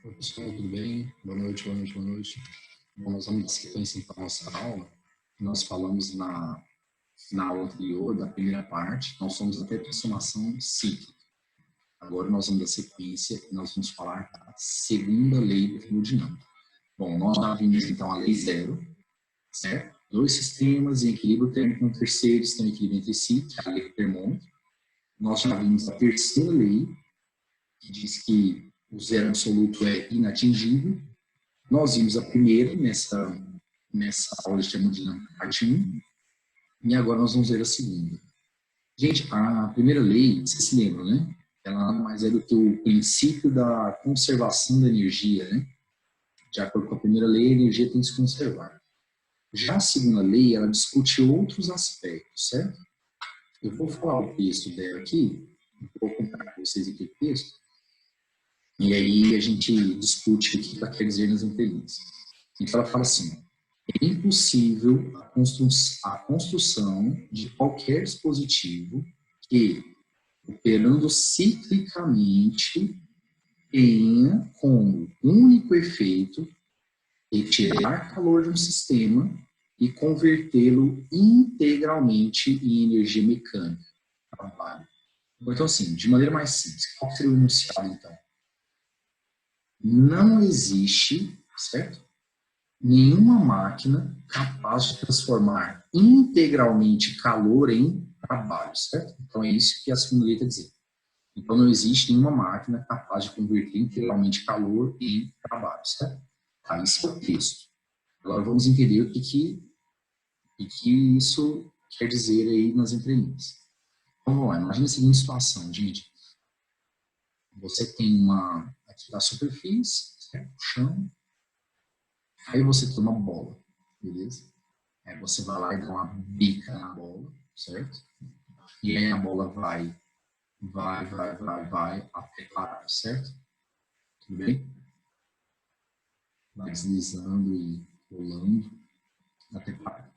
Oi, pessoal, tudo bem? Boa noite, boa noite, boa noite. Bom, nós vamos dar sequência então à nossa aula. Nós falamos na aula anterior, da primeira parte, nós somos até transformação cíclica. Agora nós vamos dar sequência e nós vamos falar da segunda lei da termodinâmica. Bom, nós já vimos então a lei zero, certo? Dois sistemas em equilíbrio térmico no terceiro estão em equilíbrio entre si, que é a lei do termômetro. Nós já vimos a terceira lei, que diz que o zero absoluto é inatingível. Nós vimos a primeira nessa aula de termodinâmica, parte 1, e agora nós vamos ver a segunda. Gente, a primeira lei, vocês se lembram, né? Ela nada mais é do que o princípio da conservação da energia, né? De acordo com a primeira lei, a energia tem que se conservar. Já a segunda lei, ela discute outros aspectos, certo? Eu vou falar o texto dela aqui, vou contar com vocês aqui o texto, e aí a gente discute o que ela quer dizer nas entrelinhas. Então ela fala assim: é impossível a construção de qualquer dispositivo que, operando ciclicamente, tenha como único efeito retirar calor de um sistema e convertê-lo integralmente em energia mecânica. Trabalho. Então, assim, de maneira mais simples, qual seria o enunciado, então? Não existe, certo? Nenhuma máquina capaz de transformar integralmente calor em trabalho, certo? Então é isso que a segunda lei quer dizer. Então não existe nenhuma máquina capaz de converter integralmente calor em trabalho, certo? Tá, isso é o texto. Agora vamos entender o que isso quer dizer aí nas entrelinhas. Então vamos lá, imagina a seguinte situação, gente. Você tem aqui a superfície, certo? O chão. Aí você tem uma bola, beleza? Aí você vai lá e dá uma bica na bola, certo? E aí a bola vai até parar, certo? Tudo bem? Vai deslizando e rolando até parar.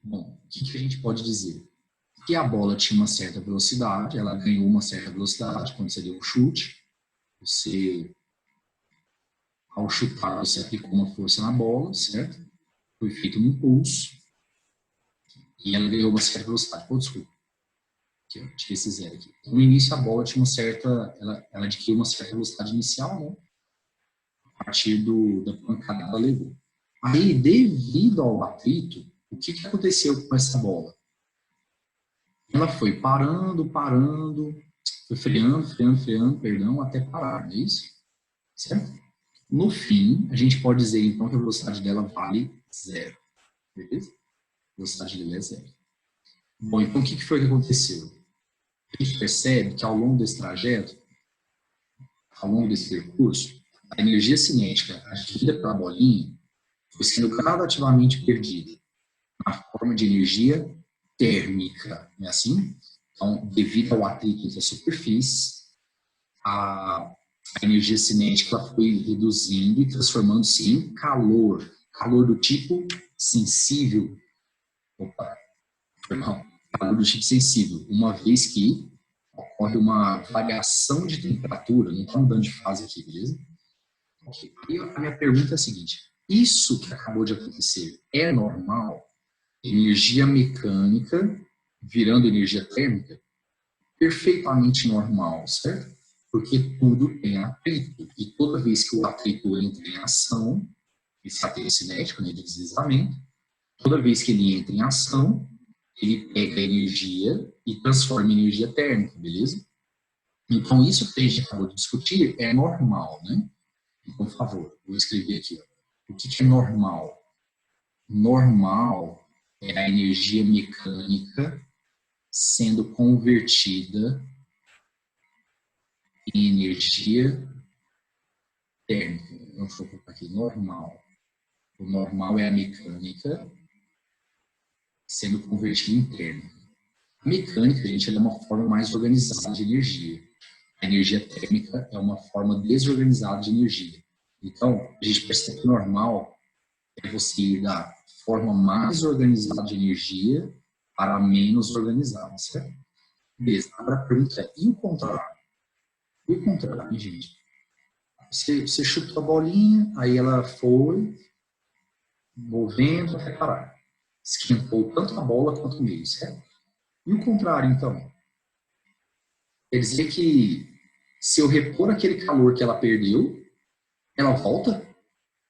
Bom, o que a gente pode dizer? Que a bola tinha uma certa velocidade, ela ganhou uma certa velocidade quando você deu o chute. Você, ao chutar, você aplicou uma força na bola, certo? Foi feito um impulso e ela ganhou uma certa velocidade. Pô, desculpa. Aqui, ó, tirei esse zero aqui. Então, no início, a bola tinha ela adquiriu uma certa velocidade inicial, né? A partir da pancada que ela levou. Aí, devido ao atrito, o que aconteceu com essa bola? Ela foi parando, foi freando, perdão, até parar, não é isso? Certo? No fim, a gente pode dizer, então, que a velocidade dela vale zero. Beleza? A velocidade dela é zero. Bom, então, o que foi que aconteceu? A gente percebe que ao longo desse trajeto, ao longo desse percurso, a energia cinética adquirida pela bolinha foi sendo gradativamente perdida na forma de energia térmica, não é assim? Então, devido ao atrito entre as superfícies, a energia cinética foi reduzindo e transformando-se em calor. Calor do tipo sensível. Opa, não. Calor do tipo sensível. Uma vez que ocorre uma variação de temperatura, não está mudando de fase aqui, beleza? Okay. E a minha pergunta é a seguinte: isso que acabou de acontecer é normal? Energia mecânica virando energia térmica? Perfeitamente normal, certo? Porque tudo tem atrito. E toda vez que o atrito entra em ação, esse atrito cinético, né, de deslizamento, toda vez que ele entra em ação, ele pega a energia e transforma em energia térmica, beleza? Então, isso que a gente acabou de discutir é normal, né? Então, por favor, vou escrever aqui. Ó. O que é normal? Normal é a energia mecânica sendo convertida em energia térmica. Eu vou colocar aqui, normal. O normal é a mecânica sendo convertida em térmica. A mecânica, gente, é uma forma mais organizada de energia. A energia térmica é uma forma desorganizada de energia. Então, a gente percebe que o normal é você ir da forma mais organizada de energia para a menos organizada, certo? Beleza. Agora a pergunta é, e o contrário? E o contrário, gente? Você chutou a bolinha, aí ela foi movendo até parar. Esquentou tanto a bola quanto o meio, certo? E o contrário, então? Quer dizer que se eu repor aquele calor que ela perdeu, ela volta?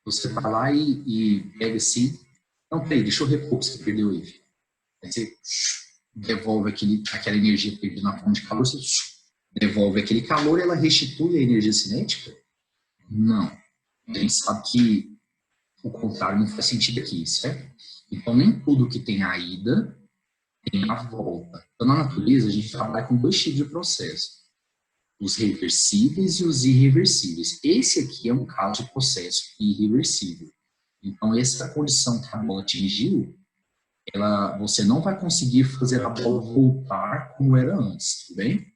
Você vai lá e pega assim, não, peraí, deixa eu repor o que você perdeu aí. Aí você devolve aquela energia perdida na fonte de calor, você devolve aquele calor e ela restitui a energia cinética? Não. A gente sabe que o contrário não faz sentido aqui, certo? Então, nem tudo que tem a ida tem a volta. Então, na natureza, a gente trabalha com dois tipos de processo. Os reversíveis e os irreversíveis. Esse aqui é um caso de processo irreversível. Então, essa condição que a bola atingiu, você não vai conseguir fazer a bola voltar como era antes, tudo bem?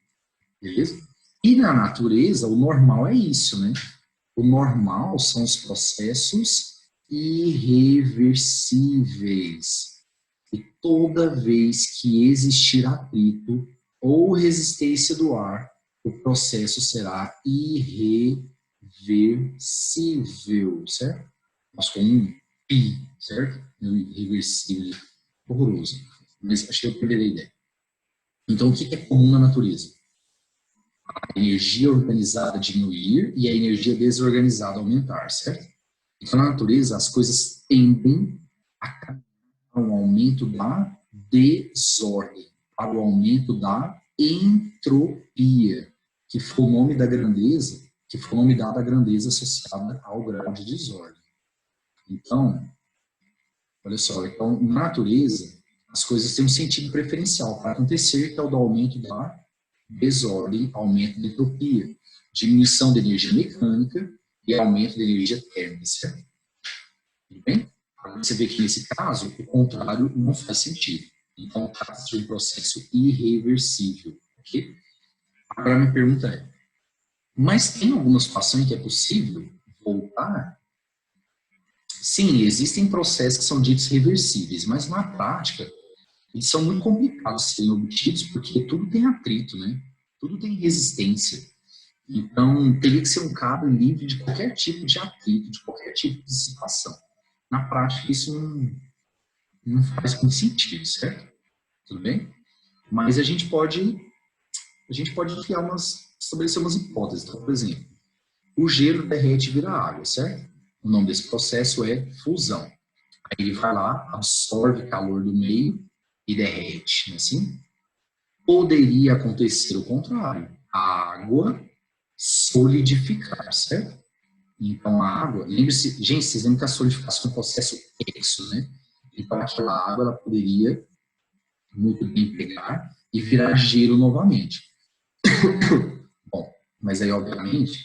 Beleza? E na natureza, o normal é isso, né? O normal são os processos irreversíveis. E toda vez que existir atrito ou resistência do ar, o processo será irreversível, certo? Mas com um pi, certo? Irreversível, horroroso. Mas acho que eu perderei a ideia. Então, o que é comum na natureza? A energia organizada diminuir e a energia desorganizada aumentar, certo? Então, na natureza, as coisas tendem a um aumento da desordem, para o aumento da entropia, que foi o nome da grandeza, que foi o nome dado à grandeza associada ao grau de desordem. Então, olha só, então, na natureza, as coisas têm um sentido preferencial para acontecer, que é o do aumento da desordem, aumento da entropia, diminuição da energia mecânica e aumento da energia térmica, certo? Tudo bem? Você vê que nesse caso, o contrário não faz sentido. Então, trata-se de um processo irreversível. Ok? Agora, a minha pergunta é, mas tem alguma situação em que é possível voltar? Sim, existem processos que são ditos reversíveis, mas na prática, eles são muito complicados de serem obtidos porque tudo tem atrito, né? Tudo tem resistência. Então, teria que ser um cabo livre de qualquer tipo de atrito, de qualquer tipo de dissipação. Na prática, isso não faz muito sentido, certo? Tudo bem? Mas a gente pode estabelecer umas hipóteses. Então, por exemplo, o gelo derrete e vira água, certo? O nome desse processo é fusão. Aí ele vai lá, absorve calor do meio e derrete, não é assim? Poderia acontecer o contrário. A água solidificar, certo? Então, a água, lembre-se, gente, vocês lembram que a solidificação é um processo exo, né? Então, aquela água, ela poderia muito bem pegar e virar gelo novamente. Bom, mas aí, obviamente,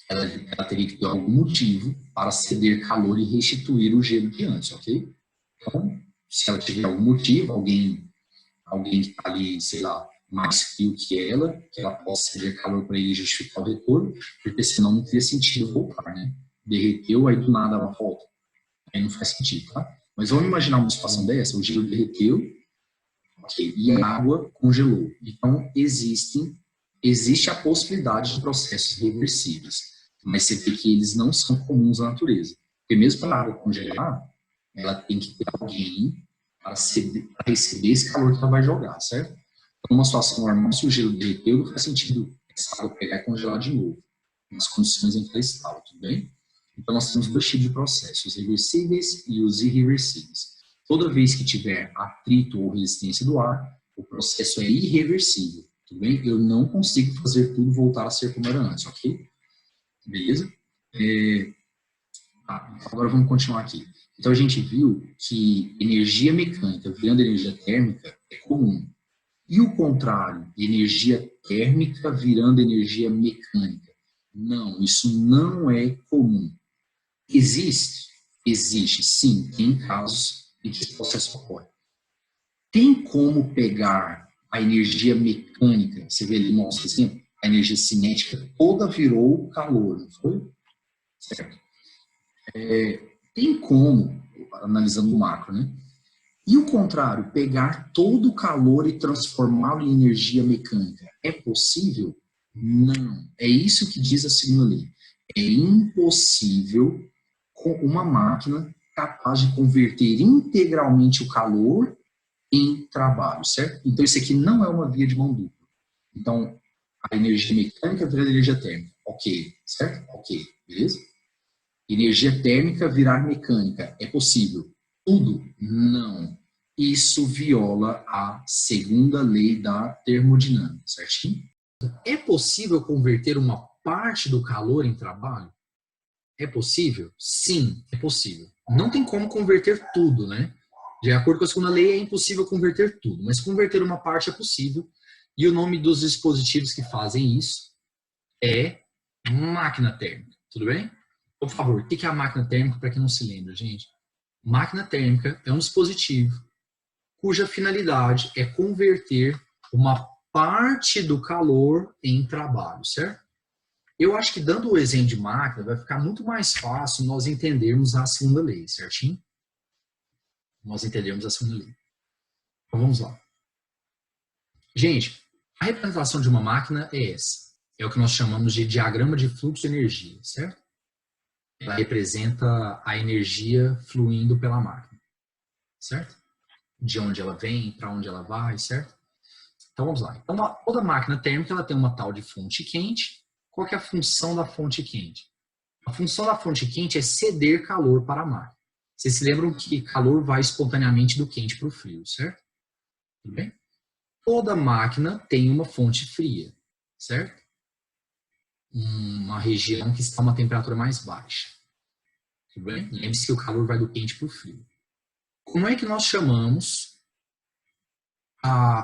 ela teria que ter algum motivo para ceder calor e restituir o gelo de antes, ok? Então, se ela tiver algum motivo, alguém que está ali, sei lá, mais frio que ela possa ceder calor para ele justificar o retorno, porque senão não teria sentido voltar, né? Derreteu, aí do nada ela volta. Aí não faz sentido, tá? Mas vamos imaginar uma situação dessa, o gelo derreteu, okay, e a água congelou. Então, existe a possibilidade de processos reversíveis, mas você vê que eles não são comuns na natureza. Porque mesmo para a água congelar, ela tem que ter alguém para receber esse calor que ela vai jogar, certo? Então, numa situação normal, se o gelo derreteu, não faz sentido essa água pegar e congelar de novo, nas condições em que ela estava, tudo bem? Então, nós temos dois tipos de processos, os reversíveis e os irreversíveis. Toda vez que tiver atrito ou resistência do ar, o processo é irreversível, tudo bem? Eu não consigo fazer tudo voltar a ser como era antes, ok? Beleza? Agora vamos continuar aqui. Então, a gente viu que energia mecânica virando energia térmica é comum. E o contrário, energia térmica virando energia mecânica. Não, isso não é comum. Existe, sim, tem casos em que esse processo ocorre. Tem como pegar a energia mecânica, você vê ali no nosso exemplo, a energia cinética toda virou calor, não foi? Certo. Tem como, analisando o macro, né? E o contrário, pegar todo o calor e transformá-lo em energia mecânica. É possível? Não. É isso que diz a segunda lei. É impossível com uma máquina capaz de converter integralmente o calor em trabalho, certo? Então, isso aqui não é uma via de mão dupla. Então, a energia mecânica virar energia térmica. Ok, certo? Ok, beleza? Energia térmica virar mecânica. É possível. Tudo? Não. Isso viola a segunda lei da termodinâmica, certinho? É possível converter uma parte do calor em trabalho? É possível? Sim, é possível. Não tem como converter tudo, né? De acordo com a segunda lei, é impossível converter tudo, mas converter uma parte é possível. E o nome dos dispositivos que fazem isso é máquina térmica, tudo bem? Por favor, o que é a máquina térmica para quem não se lembra, gente? Máquina térmica é um dispositivo cuja finalidade é converter uma parte do calor em trabalho, certo? Eu acho que dando o exemplo de máquina vai ficar muito mais fácil nós entendermos a segunda lei, certinho? Nós entendermos a segunda lei. Então vamos lá. Gente, a representação de uma máquina é essa. É o que nós chamamos de diagrama de fluxo de energia, certo? Ela representa a energia fluindo pela máquina, certo? De onde ela vem, para onde ela vai, certo? Então vamos lá. Então, toda máquina térmica ela tem uma tal de fonte quente. Qual que é a função da fonte quente? A função da fonte quente é ceder calor para a máquina. Vocês se lembram que calor vai espontaneamente do quente para o frio, certo? Tudo bem? Toda máquina tem uma fonte fria, certo? Uma região que está a uma temperatura mais baixa. Tudo bem? Lembre-se que o calor vai do quente para o frio. Como é que nós chamamos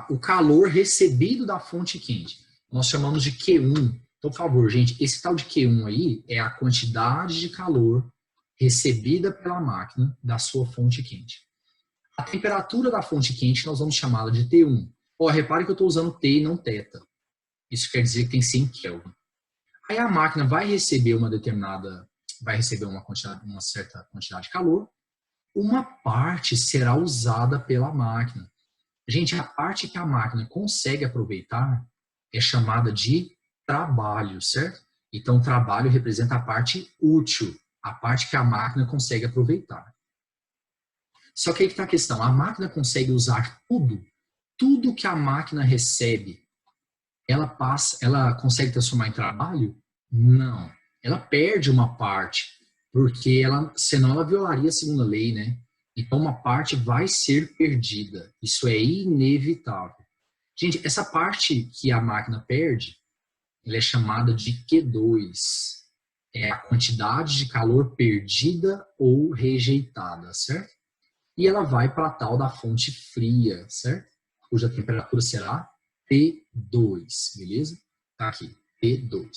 o calor recebido da fonte quente? Nós chamamos de Q1. Então, por favor, gente, esse tal de Q1 aí é a quantidade de calor recebida pela máquina da sua fonte quente. A temperatura da fonte quente nós vamos chamá-la de T1. Repare que eu estou usando T e não θ. Isso quer dizer que tem 100 Kelvin. Aí a máquina vai receber uma certa quantidade de calor. Uma parte será usada pela máquina. Gente, a parte que a máquina consegue aproveitar é chamada de trabalho, certo? Então, trabalho representa a parte útil, a parte que a máquina consegue aproveitar. Só que aí que está a questão, a máquina consegue usar tudo que a máquina recebe, ela consegue transformar em trabalho? Não. Ela perde uma parte, porque senão ela violaria a segunda lei, né? Então uma parte vai ser perdida. Isso é inevitável. Gente, essa parte que a máquina perde, ela é chamada de Q2. É a quantidade de calor perdida ou rejeitada, certo? E ela vai para a tal da fonte fria, certo? Cuja temperatura será T2, beleza? Tá aqui, T2.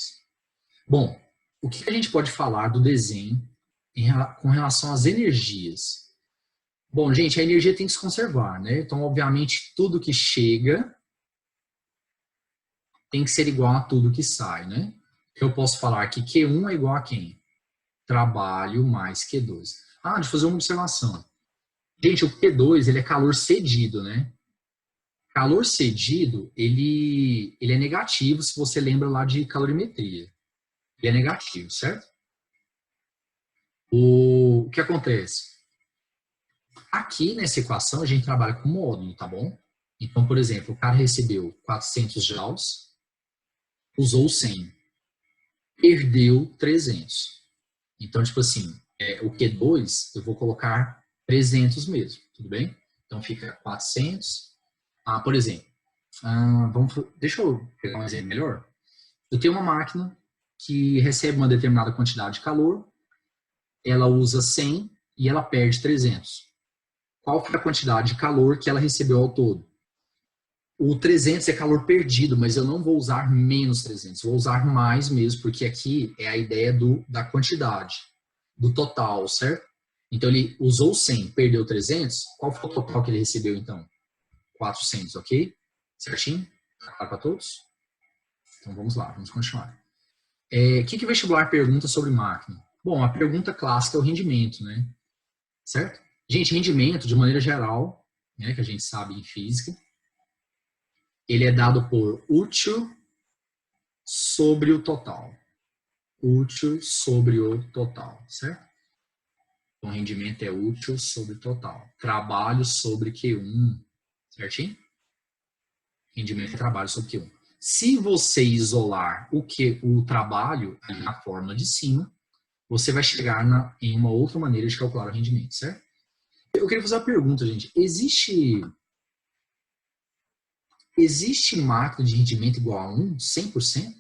Bom, o que a gente pode falar do desenho com relação às energias? Bom, gente, a energia tem que se conservar, né? Então, obviamente, tudo que chega tem que ser igual a tudo que sai, né? Eu posso falar que Q1 é igual a quem? Trabalho mais Q2. Deixa eu fazer uma observação. Gente, o Q2, ele é calor cedido, né? Calor cedido, ele é negativo, se você lembra lá de calorimetria. Ele é negativo, certo? O que acontece? Aqui nessa equação a gente trabalha com módulo, tá bom? Então, por exemplo, o cara recebeu 400 joules, usou 100, perdeu 300. Então, tipo assim, o Q2 eu vou colocar 300 mesmo, tudo bem? Então fica 400. Por exemplo, deixa eu pegar um exemplo melhor. Eu tenho uma máquina que recebe uma determinada quantidade de calor, ela usa 100 e ela perde 300. Qual foi a quantidade de calor que ela recebeu ao todo? O 300 é calor perdido, mas eu não vou usar menos 300, vou usar mais mesmo, porque aqui é a ideia da quantidade, do total, certo? Então ele usou 100, perdeu 300, qual foi o total que ele recebeu então? 400, ok? Certinho? Tá claro para todos? Então vamos lá, vamos continuar. O que o vestibular pergunta sobre máquina? Bom, a pergunta clássica é o rendimento, né? Certo? Gente, rendimento, de maneira geral, né, que a gente sabe em física, ele é dado por útil sobre o total. útil sobre o total, certo? Então, rendimento é útil sobre total. Trabalho sobre Q1, certinho? Rendimento é trabalho sobre Q1. Se você isolar o trabalho na fórmula de cima, você vai chegar em uma outra maneira de calcular o rendimento, certo? Eu queria fazer uma pergunta, gente. Existe máquina de rendimento igual a 1, 100%?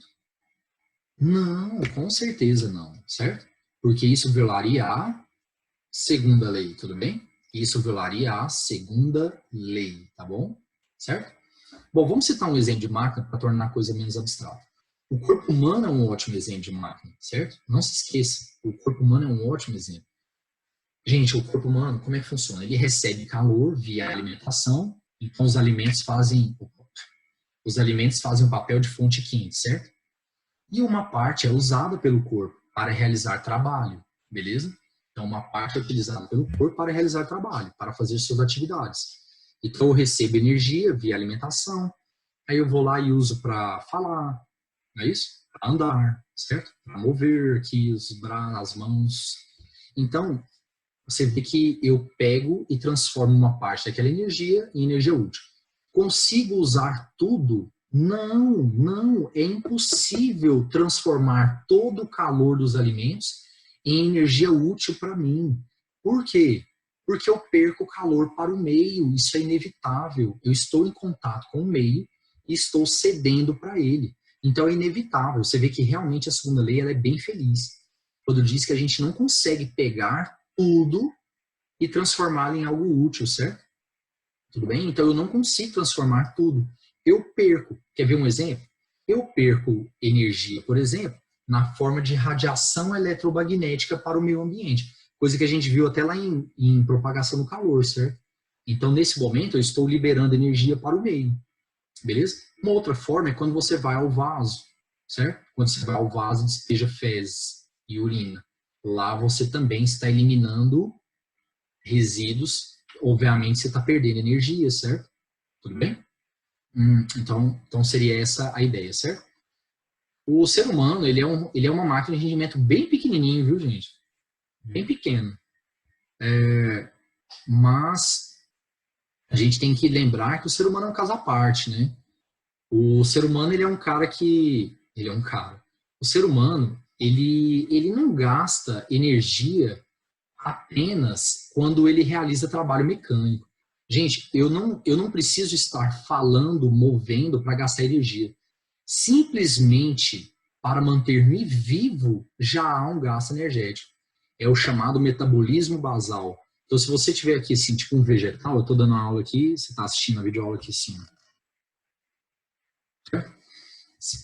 Não, com certeza não, certo? Porque isso violaria a segunda lei, tudo bem? Isso violaria a segunda lei, tá bom? Certo? Bom, vamos citar um exemplo de máquina para tornar a coisa menos abstrata. O corpo humano é um ótimo exemplo de máquina, certo? Não se esqueça, o corpo humano é um ótimo exemplo. Gente, o corpo humano, como é que funciona? Ele recebe calor via alimentação, então os alimentos fazem um papel de fonte quente, certo? E uma parte é usada pelo corpo para realizar trabalho, beleza? Então, uma parte é utilizada pelo corpo para realizar trabalho, para fazer suas atividades. Então, eu recebo energia via alimentação, aí eu vou lá e uso para falar, não é isso? Para andar, certo? Para mover aqui as mãos. Então, você vê que eu pego e transformo uma parte daquela energia em energia útil. Consigo usar tudo? Não. É impossível transformar todo o calor dos alimentos em energia útil para mim. Por quê? Porque eu perco calor para o meio. Isso é inevitável. Eu estou em contato com o meio e estou cedendo para ele. Então é inevitável. Você vê que realmente a segunda lei ela é bem feliz. Quando diz que a gente não consegue pegar tudo e transformá-lo em algo útil, certo? Tudo bem? Então eu não consigo transformar tudo. Eu perco. Quer ver um exemplo? Eu perco energia, por exemplo, na forma de radiação eletromagnética para o meio ambiente. Coisa que a gente viu até lá em propagação do calor, certo? Então, nesse momento, eu estou liberando energia para o meio. Beleza? Uma outra forma é quando você vai ao vaso, certo? Quando você vai ao vaso e despeja fezes e urina. Lá você também está eliminando resíduos. Obviamente, você está perdendo energia, certo? Tudo bem? Então seria essa a ideia, certo? O ser humano, ele é uma máquina de rendimento bem pequenininho, viu, gente? Bem pequeno. Mas a gente tem que lembrar que o ser humano é um caso à parte, né? O ser humano, ele é um cara que... Ele é um cara. O ser humano, ele não gasta energia apenas quando ele realiza trabalho mecânico. Gente, eu não preciso estar falando, movendo para gastar energia. Simplesmente para manter-me vivo já há um gasto energético. É o chamado metabolismo basal. Então, se você tiver aqui assim, tipo um vegetal, eu estou dando uma aula aqui, você está assistindo a videoaula aqui assim.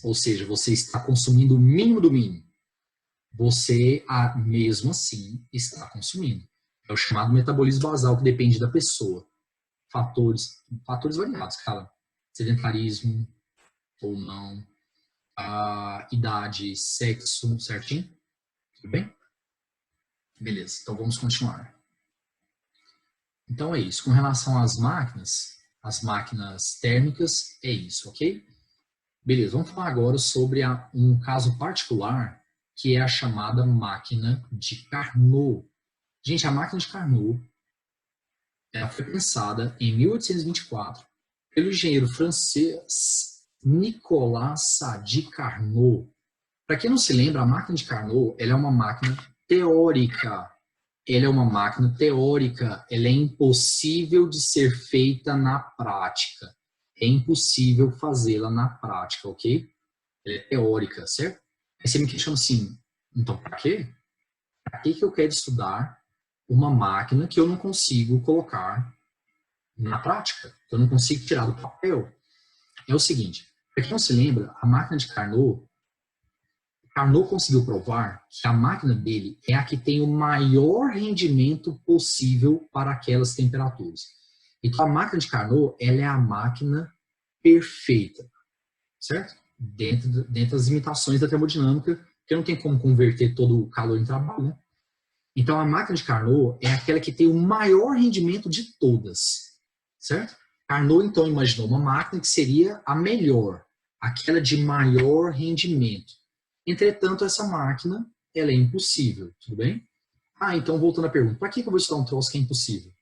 Ou seja, você está consumindo o mínimo do mínimo. Você, mesmo assim, está consumindo. É o chamado metabolismo basal, que depende da pessoa. Fatores variados, cara. Sedentarismo ou não, idade, sexo, certinho? Tudo bem? Beleza, então vamos continuar. Então é isso. Com relação às máquinas térmicas, é isso, ok? Beleza, vamos falar agora sobre um caso particular, que é a chamada máquina de Carnot. Gente, a máquina de Carnot ela foi pensada em 1824 pelo engenheiro francês Nicolas Sadi Carnot. Para quem não se lembra, a máquina de Carnot ela é uma máquina teórica. Ela é uma máquina teórica. Ela é impossível de ser feita na prática. É impossível fazê-la na prática, ok? Ela é teórica, certo? Aí você me questiona assim, então para quê? Para que eu quero estudar uma máquina que eu não consigo colocar na prática? Que eu não consigo tirar do papel? É o seguinte, para quem não se lembra, a máquina de Carnot conseguiu provar que a máquina dele é a que tem o maior rendimento possível para aquelas temperaturas. Então, a máquina de Carnot, ela é a máquina perfeita, certo? Dentro das limitações da termodinâmica, que não tem como converter todo o calor em trabalho, né? Então, a máquina de Carnot é aquela que tem o maior rendimento de todas, certo? Carnot, então, imaginou uma máquina que seria a melhor, aquela de maior rendimento. Entretanto, essa máquina, ela é impossível, tudo bem? Ah, então voltando à pergunta, para que eu vou estudar um troço que é impossível?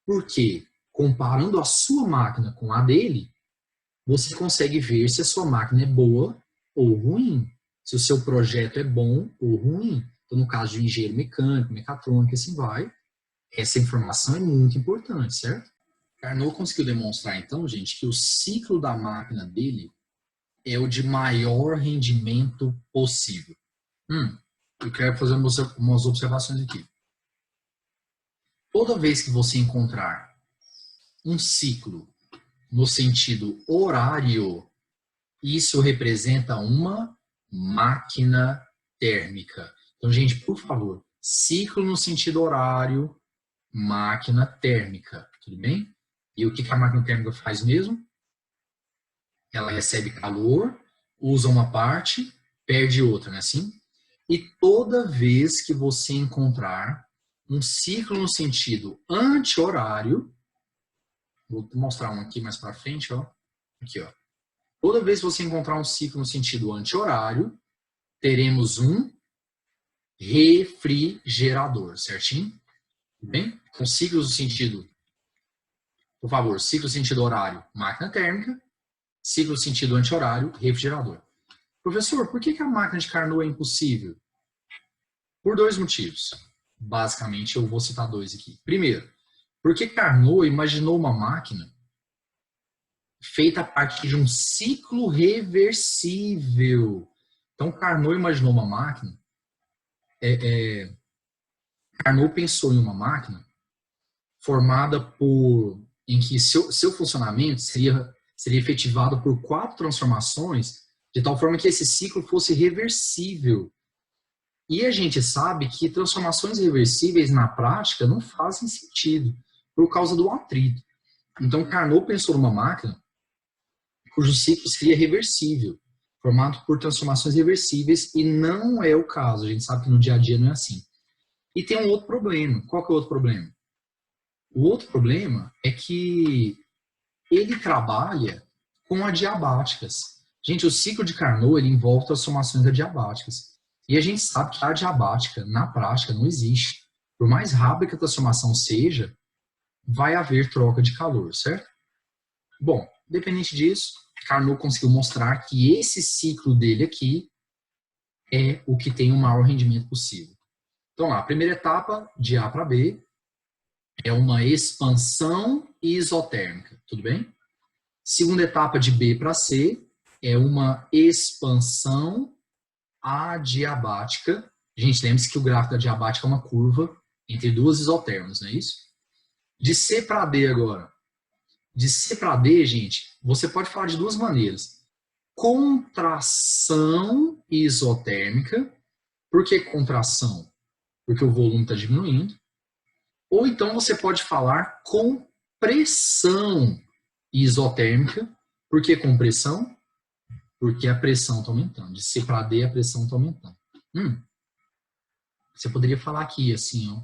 Porque, comparando a sua máquina com a dele, você consegue ver se a sua máquina é boa ou ruim, se o seu projeto é bom ou ruim. Então, no caso de um engenheiro mecânico, mecatrônico, assim vai, essa informação é muito importante, certo? Carnot conseguiu demonstrar, então, gente, que o ciclo da máquina dele é o de maior rendimento possível. Eu quero fazer umas observações aqui. Toda vez que você encontrar um ciclo no sentido horário, isso representa uma máquina térmica. Então, gente, por favor, ciclo no sentido horário, máquina térmica, tudo bem? E o que a máquina térmica faz mesmo? Ela recebe calor, usa uma parte, perde outra, não é assim? E toda vez que você encontrar um ciclo no sentido anti-horário, vou mostrar um aqui mais para frente, ó. Aqui, ó. Toda vez que você encontrar um ciclo no sentido anti-horário, teremos um refrigerador, certinho? Tudo bem? Com ciclos no sentido, por favor, ciclo no sentido horário, máquina térmica, ciclo no sentido anti-horário, refrigerador. Professor, por que a máquina de Carnot é impossível? Por dois motivos. Basicamente, eu vou citar dois aqui. Primeiro, porque Carnot imaginou uma máquina feita a partir de um ciclo reversível. Então, Carnot imaginou uma máquina, Carnot pensou em uma máquina formada em que seu funcionamento seria efetivado por 4 transformações, de tal forma que esse ciclo fosse reversível. E a gente sabe que transformações reversíveis na prática não fazem sentido, por causa do atrito. Então, Carnot pensou numa máquina cujo ciclo seria reversível, formado por transformações reversíveis, e não é o caso. A gente sabe que no dia a dia não é assim. E tem um outro problema. Qual que é o outro problema? O outro problema é que ele trabalha com adiabáticas. Gente, o ciclo de Carnot ele envolve transformações adiabáticas. E a gente sabe que a adiabática, na prática, não existe. Por mais rápida que a transformação seja, vai haver troca de calor, certo? Bom, independente disso, Carnot conseguiu mostrar que esse ciclo dele aqui é o que tem o maior rendimento possível. Então, a primeira etapa, de A para B, é uma expansão isotérmica, tudo bem? Segunda etapa, de B para C, é uma expansão adiabática. Gente, lembre-se que o gráfico da adiabática é uma curva entre duas isotérmicas, não é isso? De C para D agora. De C para D, gente, você pode falar de duas maneiras. Contração isotérmica. Por que contração? Porque o volume está diminuindo. Ou então você pode falar compressão isotérmica. Por que compressão? Porque a pressão está aumentando. De C para D, a pressão está aumentando. Você poderia falar aqui, assim, ó,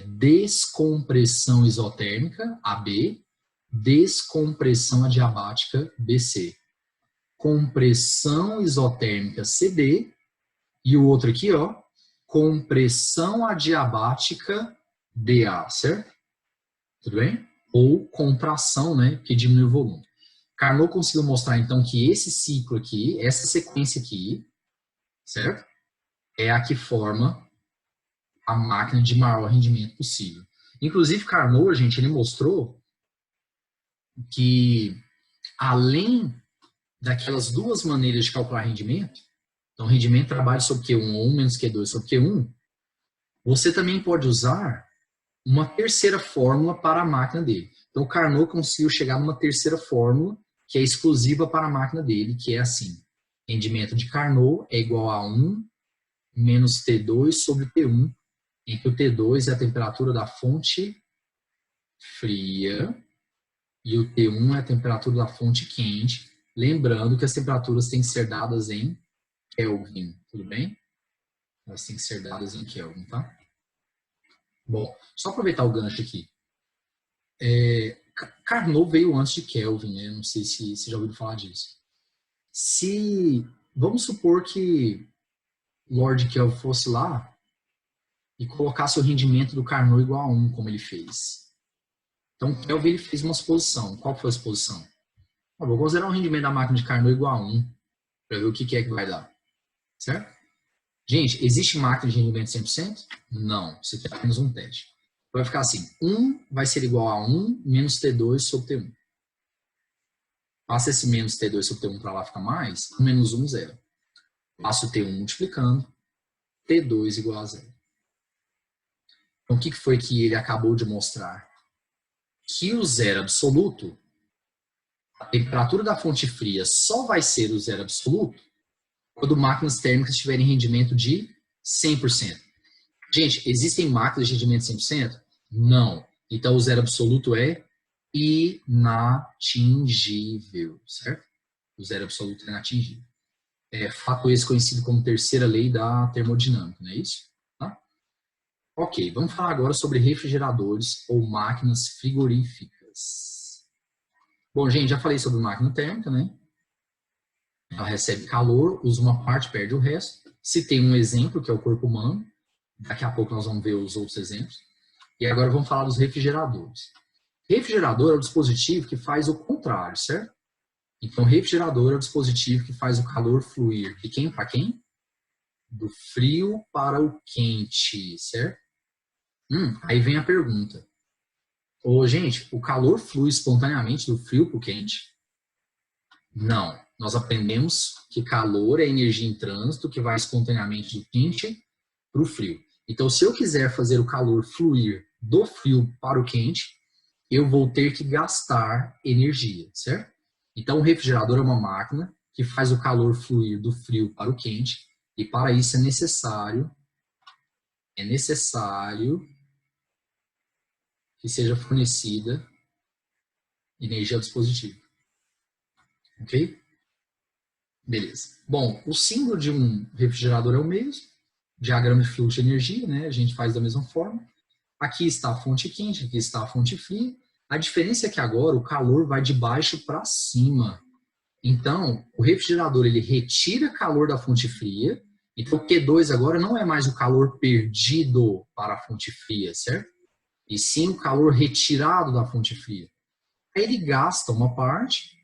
descompressão isotérmica, AB, descompressão adiabática, BC. Compressão isotérmica, CD, e o outro aqui, ó, compressão adiabática, DA, certo? Tudo bem? Ou contração, né, que diminui o volume. Carnot conseguiu mostrar, então, que esse ciclo aqui, essa sequência aqui, certo? É a que forma a máquina de maior rendimento possível. Inclusive, Carnot, gente, ele mostrou que, além daquelas duas maneiras de calcular rendimento, então, rendimento trabalha sobre Q1 ou 1 menos Q2 sobre Q1, você também pode usar uma terceira fórmula para a máquina dele. Então, o Carnot conseguiu chegar numa terceira fórmula que é exclusiva para a máquina dele, que é assim: rendimento de Carnot é igual a 1 menos T2 sobre T1, em que o T2 é a temperatura da fonte fria e o T1 é a temperatura da fonte quente. Lembrando que as temperaturas têm que ser dadas em Kelvin, tudo bem? Elas têm que ser dadas em Kelvin, tá? Bom, só aproveitar o gancho aqui. Carnot veio antes de Kelvin, né? Não sei se você já ouviu falar disso. Se vamos supor que Lord Kelvin fosse lá e colocasse o rendimento do Carnot igual a 1, como ele fez. Então, Kelvin ele fez uma suposição. Qual foi a suposição? Vou considerar o rendimento da máquina de Carnot igual a 1, para ver o que é que vai dar. Certo? Gente, existe máquina de rendimento 100%? Não, isso aqui é apenas um teste. Vai ficar assim, 1 vai ser igual a 1 menos T2 sobre T1. Passa esse menos T2 sobre T1 para lá, fica mais, menos 1, 0. Passa o T1 multiplicando, T2 igual a 0. Então, o que foi que ele acabou de mostrar? Que o zero absoluto, a temperatura da fonte fria só vai ser o zero absoluto quando máquinas térmicas tiverem rendimento de 100%. Gente, existem máquinas de rendimento de 100%? Não. Então, o zero absoluto é inatingível, certo? O zero absoluto é inatingível. Fato esse conhecido como terceira lei da termodinâmica, não é isso? Tá? Ok, vamos falar agora sobre refrigeradores ou máquinas frigoríficas. Bom, gente, já falei sobre máquina térmica, né? Ela recebe calor, usa uma parte, perde o resto. Se tem um exemplo, que é o corpo humano, daqui a pouco nós vamos ver os outros exemplos. E agora vamos falar dos refrigeradores. Refrigerador é o dispositivo que faz o contrário, certo? Então, refrigerador é o dispositivo que faz o calor fluir de quem para quem? Do frio para o quente, certo? Aí vem a pergunta. Gente, o calor flui espontaneamente do frio para o quente? Não. Nós aprendemos que calor é energia em trânsito que vai espontaneamente do quente para o frio. Então, se eu quiser fazer o calor fluir do frio para o quente, eu vou ter que gastar energia, certo? Então, o refrigerador é uma máquina que faz o calor fluir do frio para o quente, e para isso é necessário que seja fornecida energia ao dispositivo. Ok? Beleza. Bom, o símbolo de um refrigerador é o mesmo, diagrama de fluxo de energia, né? A gente faz da mesma forma. Aqui está a fonte quente, aqui está a fonte fria. A diferença é que agora o calor vai de baixo para cima. Então, o refrigerador ele retira calor da fonte fria. Então, o Q2 agora não é mais o calor perdido para a fonte fria, certo? E sim o calor retirado da fonte fria. Aí ele gasta uma parte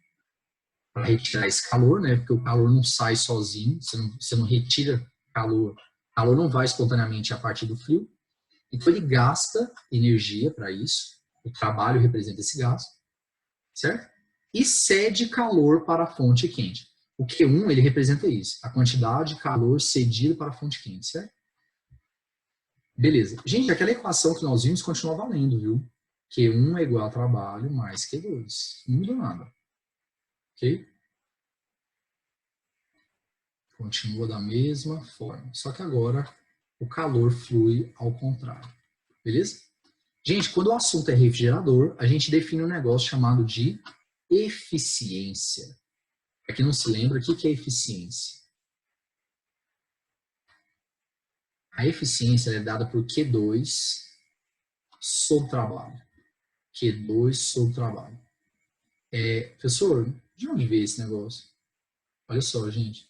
para retirar esse calor, né? Porque o calor não sai sozinho, você não retira calor. O calor não vai espontaneamente a partir do frio. Então ele gasta energia para isso. O trabalho representa esse gasto, certo? E cede calor para a fonte quente. O Q1 ele representa isso, a quantidade de calor cedido para a fonte quente, certo? Beleza. Gente, aquela equação que nós vimos continua valendo, viu? Q1 é igual a trabalho mais Q2. Não mudou nada. Ok? Continua da mesma forma. Só que agora o calor flui ao contrário. Beleza? Gente, quando o assunto é refrigerador, a gente define um negócio chamado de eficiência. Para quem não se lembra, o que é eficiência? A eficiência é dada por Q2 sobre trabalho. Q2 sobre trabalho. Professor, de onde veio esse negócio? Olha só, gente.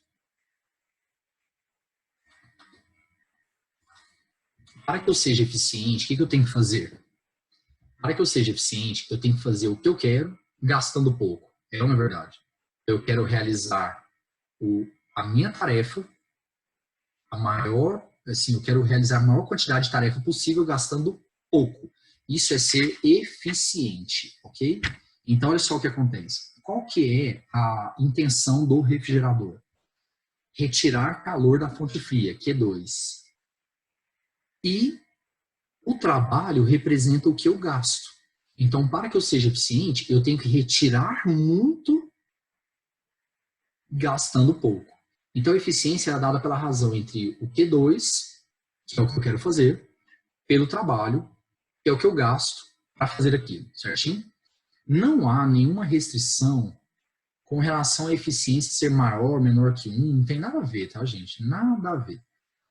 Para que eu seja eficiente, o que eu tenho que fazer? Para que eu seja eficiente, eu tenho que fazer o que eu quero, gastando pouco. É uma verdade. Eu quero realizar a minha tarefa, eu quero realizar a maior quantidade de tarefa possível, gastando pouco. Isso é ser eficiente, ok? Então, olha só o que acontece. Qual que é a intenção do refrigerador? Retirar calor da fonte fria, Q2. E o trabalho representa o que eu gasto. Então, para que eu seja eficiente, eu tenho que retirar muito gastando pouco. Então, a eficiência é dada pela razão entre o Q2, que é o que eu quero fazer, pelo trabalho, que é o que eu gasto para fazer aquilo, certinho? Não há nenhuma restrição com relação à eficiência ser maior ou menor que 1, não tem nada a ver, tá, gente? Nada a ver.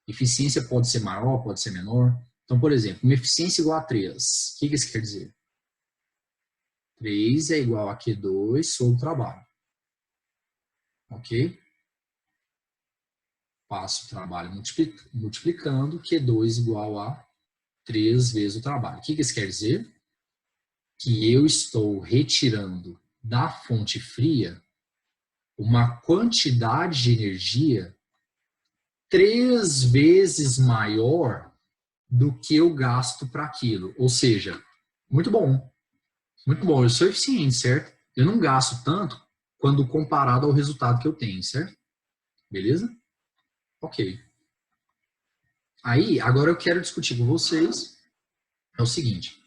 Eficiência pode ser maior, pode ser menor. Então, por exemplo, uma eficiência igual a 3. O que isso quer dizer? 3 é igual a Q2 sobre o trabalho. Ok? passo o trabalho multiplicando, Q2 igual a 3 vezes o trabalho. O que isso quer dizer? Que eu estou retirando da fonte fria uma quantidade de energia 3 vezes maior do que eu gasto para aquilo. Ou seja, muito bom, eu sou eficiente, certo? Eu não gasto tanto quando comparado ao resultado que eu tenho, certo? Beleza? Ok. Aí, agora eu quero discutir com vocês é o seguinte,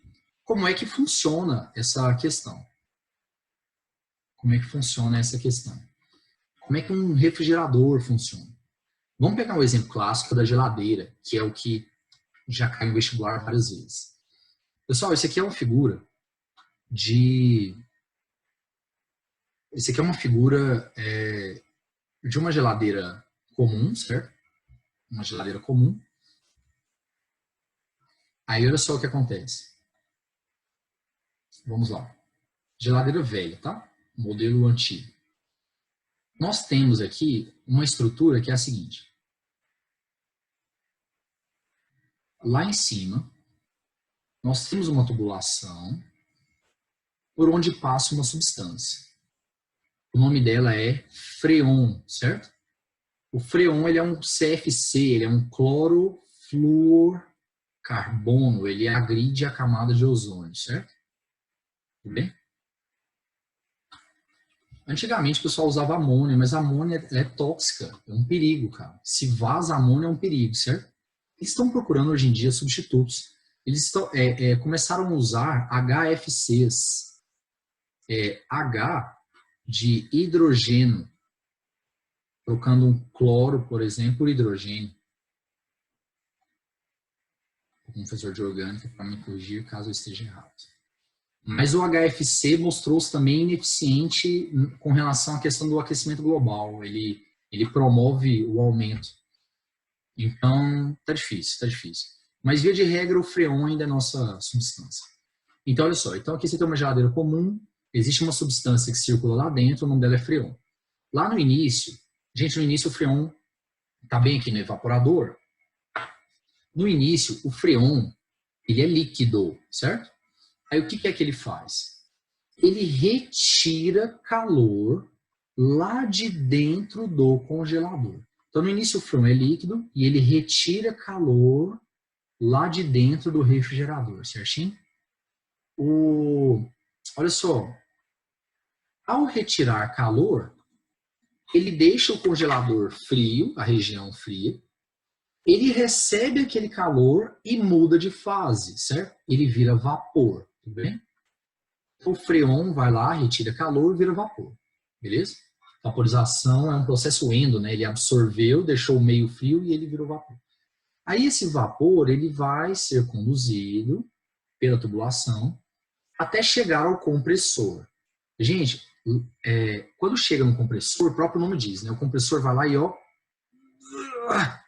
como é que funciona essa questão? Como é que funciona essa questão? Como é que um refrigerador funciona? Vamos pegar um exemplo clássico da geladeira, que é o que já caiu no vestibular várias vezes. Pessoal, esse aqui é uma figura de... Esse aqui é uma figura de uma geladeira comum, certo? Uma geladeira comum. Aí olha só o que acontece. Vamos lá. Geladeira velha, tá? Modelo antigo. Nós temos aqui uma estrutura que é a seguinte. Lá em cima, nós temos uma tubulação por onde passa uma substância. O nome dela é freon, certo? O freon ele é um CFC, ele é um clorofluorcarbono, ele agride a camada de ozônio, certo? Tudo bem? Antigamente o pessoal usava amônia, mas a amônia é tóxica, é um perigo, cara. Se vaza amônia é um perigo, certo? Eles estão procurando hoje em dia substitutos. Eles começaram a usar HFCs, H de hidrogênio, trocando um cloro, por exemplo, por hidrogênio. O professor de orgânica para me corrigir caso eu esteja errado. Mas o HFC mostrou-se também ineficiente com relação à questão do aquecimento global. Ele promove o aumento. Então, tá difícil, tá difícil. Mas, via de regra, o freon ainda é nossa substância. Então, olha só. Então, aqui você tem uma geladeira comum, existe uma substância que circula lá dentro, o nome dela é freon. Lá no início, gente, no início o freon tá bem aqui no evaporador. No início, o freon, ele é líquido, certo? Aí, o que é que ele faz? Ele retira calor lá de dentro do congelador. Então, no início, o freon é líquido e ele retira calor lá de dentro do refrigerador, certinho? Olha só, ao retirar calor, ele deixa o congelador frio, a região fria, ele recebe aquele calor e muda de fase, certo? Ele vira vapor, tudo bem? O freon vai lá, retira calor e vira vapor, beleza? Vaporização é um processo endo, né? Ele absorveu, deixou o meio frio e ele virou vapor. Aí esse vapor ele vai ser conduzido pela tubulação até chegar ao compressor. Gente, quando chega no compressor, o próprio nome diz, né? O compressor vai lá e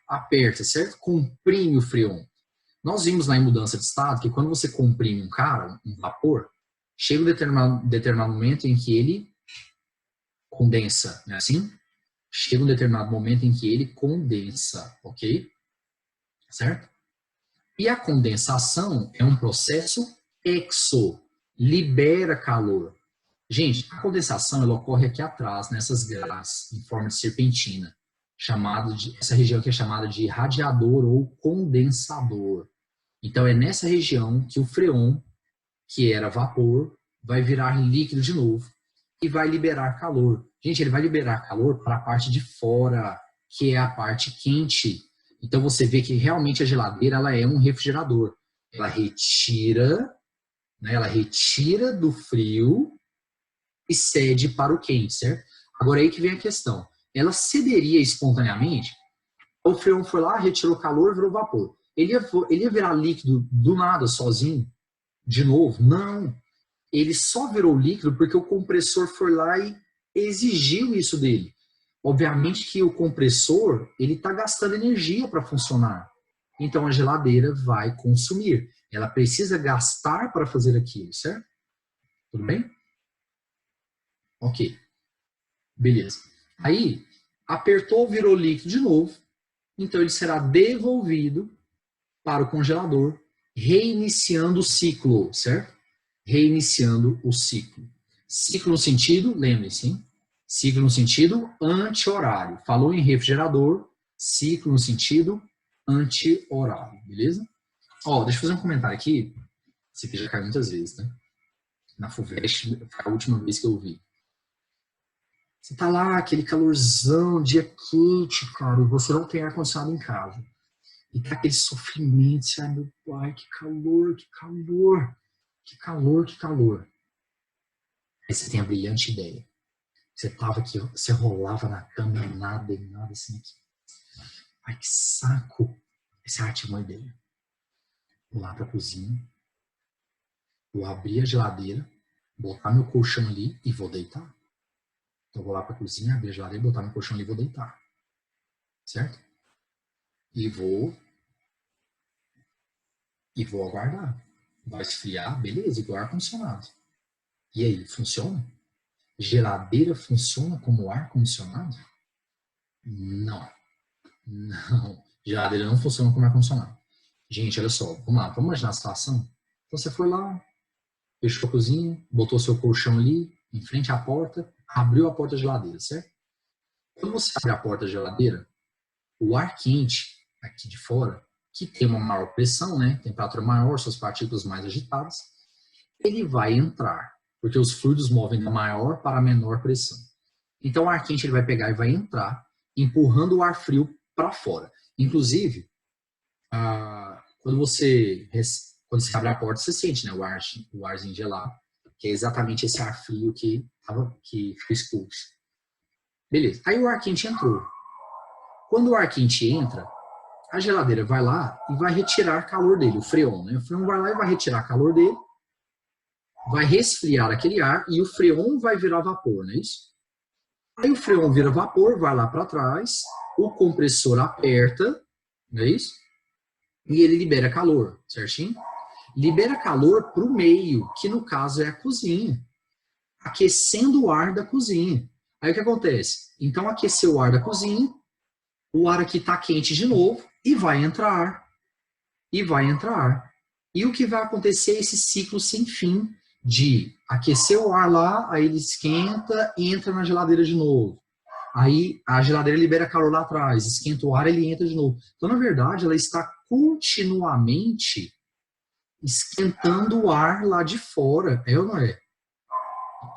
aperta, certo? Comprime o freon. Nós vimos lá em mudança de estado que quando você comprime um vapor, chega um determinado momento em que ele condensa, não é assim? Chega um determinado momento em que ele condensa, ok? Certo? E a condensação é um processo libera calor. Gente, a condensação ela ocorre aqui atrás, nessas grades, em forma de serpentina. Essa região que é chamada de radiador ou condensador. Então, é nessa região que o freon, que era vapor, vai virar líquido de novo e vai liberar calor. Gente, ele vai liberar calor para a parte de fora, que é a parte quente. Então, você vê que realmente a geladeira ela é um refrigerador. Ela retira do frio e cede para o quente, certo? Agora, aí que vem a questão. Ela cederia espontaneamente? O freon foi lá, retirou calor, virou vapor. Ele ia virar líquido do nada, sozinho? De novo? Não. Ele só virou líquido porque o compressor foi lá e exigiu isso dele. Obviamente que o compressor ele está gastando energia para funcionar. Então a geladeira vai consumir. Ela precisa gastar para fazer aquilo, certo? Tudo bem? Ok. Beleza. Aí, apertou, virou líquido de novo. então ele será devolvido para o congelador, reiniciando o ciclo, certo? Reiniciando o ciclo. Ciclo no sentido, lembre-se, hein? Ciclo no sentido anti-horário. Falou em refrigerador, ciclo no sentido anti-horário, beleza? Ó, deixa eu fazer um comentário aqui. Esse aqui já caiu muitas vezes, né? Na FUVEST, foi a última vez que eu vi. Você tá lá, aquele calorzão, dia quente, cara, e você não tem ar-condicionado em casa. E tá aquele sofrimento, ai meu pai, que calor, que calor, que calor, que calor. Aí você tem a brilhante ideia. Você tava aqui, você rolava na cama e nada, assim aqui. Ai, que saco. Essa é uma ideia. Vou lá pra cozinha, vou abrir a geladeira, botar meu colchão ali e vou deitar. Então vou lá pra cozinha, abrir a geladeira, botar meu colchão ali e vou deitar. Certo? E vou aguardar. Vai esfriar, beleza, igual ar-condicionado. E aí, funciona? Geladeira funciona como ar-condicionado? Não. Não. Geladeira não funciona como ar-condicionado. Gente, olha só, vamos lá, vamos imaginar a situação. Então você foi lá, fechou a cozinha, botou seu colchão ali, em frente à porta, abriu a porta da geladeira, certo? Quando você abre a porta da geladeira, o ar quente aqui de fora, que tem uma maior pressão, né, temperatura maior, suas partículas mais agitadas, ele vai entrar, porque os fluidos movem da maior para a menor pressão. Então o ar quente ele vai pegar e vai entrar, empurrando o ar frio para fora. Inclusive, quando você abre a porta, você sente, né, o arzinho gelado, que é exatamente esse ar frio que foi expulso. Beleza. Aí o ar quente entrou. Quando o ar quente entra, a geladeira vai lá e vai retirar calor dele, o freon, né? O freon vai lá e vai retirar calor dele, vai resfriar aquele ar e o freon vai virar vapor, não é isso? Aí o freon vira vapor, vai lá para trás, o compressor aperta, não é isso? E ele libera calor, certinho? Libera calor para o meio, que no caso é a cozinha, aquecendo o ar da cozinha. Aí o que acontece? Então aqueceu o ar da cozinha, o ar aqui está quente de novo e vai entrar. E vai entrar. E o que vai acontecer é esse ciclo sem fim de aquecer o ar lá, aí ele esquenta e entra na geladeira de novo. Aí a geladeira libera calor lá atrás, esquenta o ar, ele entra de novo. Então, na verdade, ela está continuamente esquentando o ar lá de fora, é ou não é?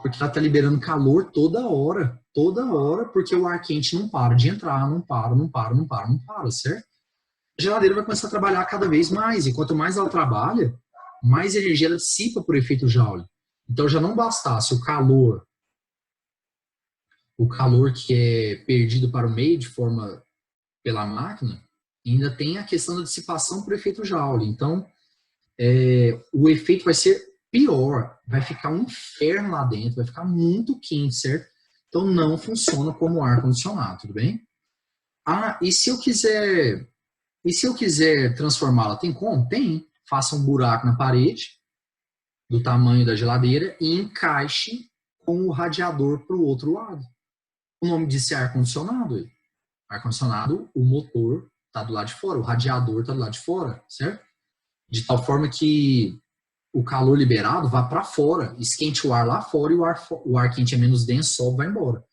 Porque ela está liberando calor toda hora, porque o ar quente não para de entrar, não para, certo? A geladeira vai começar a trabalhar cada vez mais, e quanto mais ela trabalha, mais energia ela dissipa por efeito Joule. Então já não bastasse o calor que é perdido para o meio de forma pela máquina, ainda tem a questão da dissipação por efeito Joule. Então o efeito vai ser pior, vai ficar um inferno lá dentro, vai ficar muito quente, certo? Então não funciona como ar-condicionado, tudo bem? E se eu quiser transformá-la, tem como? Tem. Faça um buraco na parede do tamanho da geladeira e encaixe com o radiador para o outro lado. O nome disso é ar-condicionado. Ar-condicionado, o motor está do lado de fora, o radiador está do lado de fora, certo? De tal forma que o calor liberado vá para fora, esquente o ar lá fora e o ar quente é menos denso, sobe e vai embora.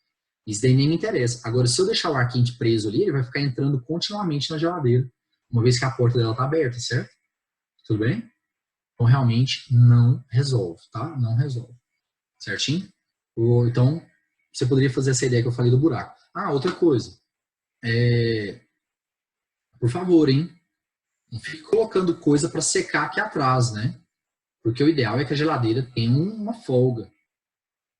Isso daí nem me interessa. Agora, se eu deixar o ar quente preso ali, ele vai ficar entrando continuamente na geladeira, uma vez que a porta dela está aberta, certo? Tudo bem? Então, realmente, não resolve, tá? Não resolve. Certinho? Então, você poderia fazer essa ideia que eu falei do buraco. Outra coisa. Por favor, hein? Não fique colocando coisa para secar aqui atrás, né? Porque o ideal é que a geladeira tenha uma folga.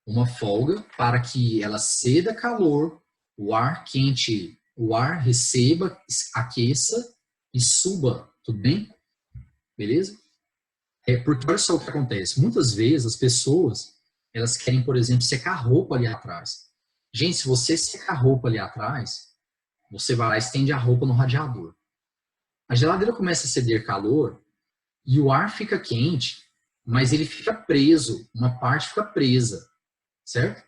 Uma folga para que ela ceda calor, o ar quente, o ar receba, aqueça e suba. Tudo bem? Beleza? Porque olha só o que acontece. Muitas vezes as pessoas, elas querem, por exemplo, secar roupa ali atrás. Gente, se você secar roupa ali atrás, você vai lá e estende a roupa no radiador. A geladeira começa a ceder calor e o ar fica quente, mas ele fica preso, uma parte fica presa, certo?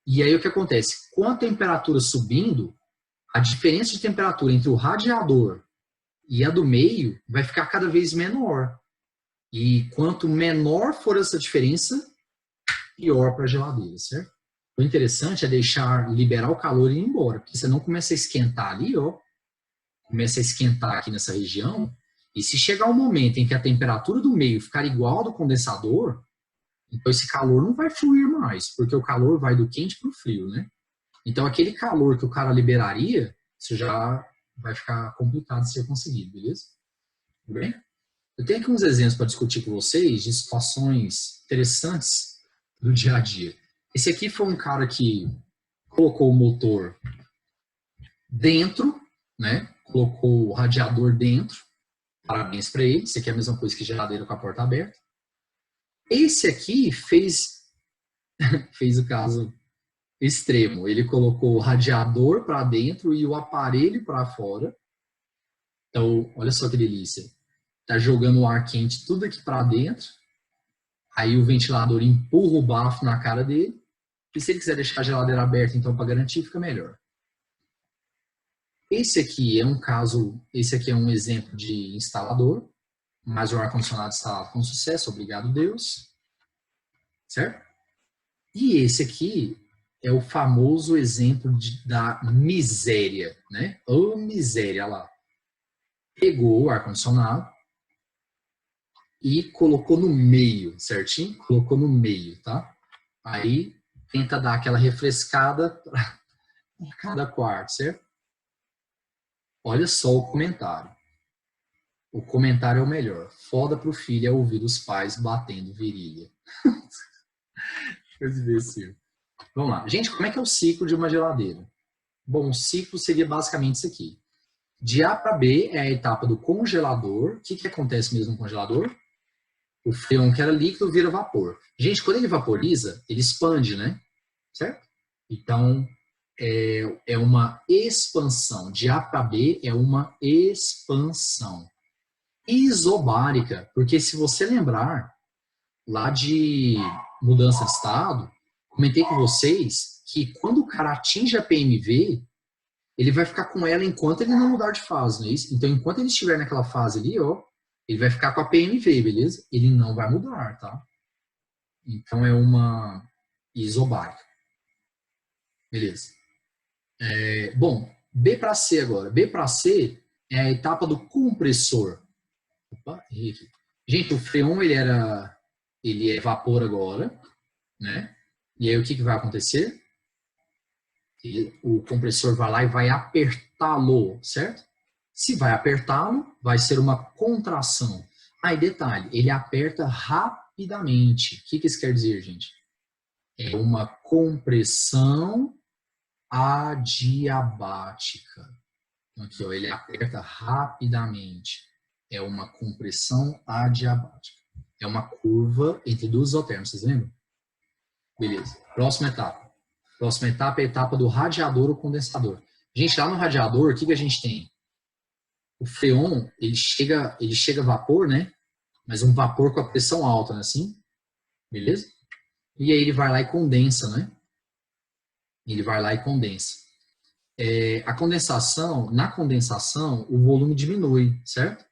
E aí o que acontece? Com a temperatura subindo, a diferença de temperatura entre o radiador e a do meio vai ficar cada vez menor. E quanto menor for essa diferença, pior para a geladeira, certo? O interessante é liberar o calor e ir embora, porque você não começa a esquentar ali, ó, começa a esquentar aqui nessa região, e se chegar um momento em que a temperatura do meio ficar igual ao do condensador, então esse calor não vai fluir mais, porque o calor vai do quente para o frio, né? Então aquele calor que o cara liberaria, isso já vai ficar complicado de ser conseguido, beleza? Tudo bem? Eu tenho aqui uns exemplos para discutir com vocês de situações interessantes do dia a dia. Esse aqui foi um cara que colocou o motor dentro, né? Colocou o radiador dentro. Parabéns para ele. Esse aqui é a mesma coisa que geladeira com a porta aberta. Esse aqui fez o caso extremo. Ele colocou o radiador para dentro e o aparelho para fora. Então, olha só que delícia. Tá jogando o ar quente tudo aqui para dentro. Aí o ventilador empurra o bafo na cara dele. E se ele quiser deixar a geladeira aberta, então, para garantir, fica melhor. Esse aqui é um exemplo de instalador, mas o ar-condicionado instalado com sucesso, obrigado Deus. Certo? E esse aqui é o famoso exemplo da miséria, né? Ô miséria lá. Pegou o ar-condicionado e colocou no meio, certinho? Colocou no meio, tá? Aí tenta dar aquela refrescada para cada quarto, certo? Olha só o comentário. O comentário é o melhor. Foda pro filho é ouvir os pais batendo virilha. Vamos lá. Gente, como é que é o ciclo de uma geladeira? Bom, o ciclo seria basicamente isso aqui. De A para B é a etapa do congelador. O que acontece mesmo no congelador? O freon, que era líquido, vira vapor. Gente, quando ele vaporiza, ele expande, né? Certo? Então, é uma expansão. De A para B é uma expansão. Isobárica, porque se você lembrar, lá de mudança de estado, comentei com vocês que quando o cara atinge a PMV, ele vai ficar com ela enquanto ele não mudar de fase, não é isso? Então, enquanto ele estiver naquela fase ali, ó, ele vai ficar com a PMV, beleza? Ele não vai mudar, tá? Então, é uma isobárica. Beleza. Bom, B para C agora. B para C é a etapa do compressor. Opa, errei aqui. Gente, o freon, ele é vapor agora, né? E aí, o que vai acontecer? O compressor vai lá e vai apertá-lo, certo? Se vai apertá-lo, vai ser uma contração. Aí, detalhe, ele aperta rapidamente. O que isso quer dizer, gente? É uma compressão adiabática. Aqui, ó, ele aperta rapidamente. É uma compressão adiabática. É uma curva entre duas isotérmicas, vocês lembram? Beleza. Próxima etapa. Próxima etapa é a etapa do radiador ou condensador. Gente, lá no radiador, o que a gente tem? O freon, ele chega a vapor, né? Mas um vapor com a pressão alta, né? Assim? Beleza? E aí ele vai lá e condensa, né? Ele vai lá e condensa. Na condensação, o volume diminui, certo?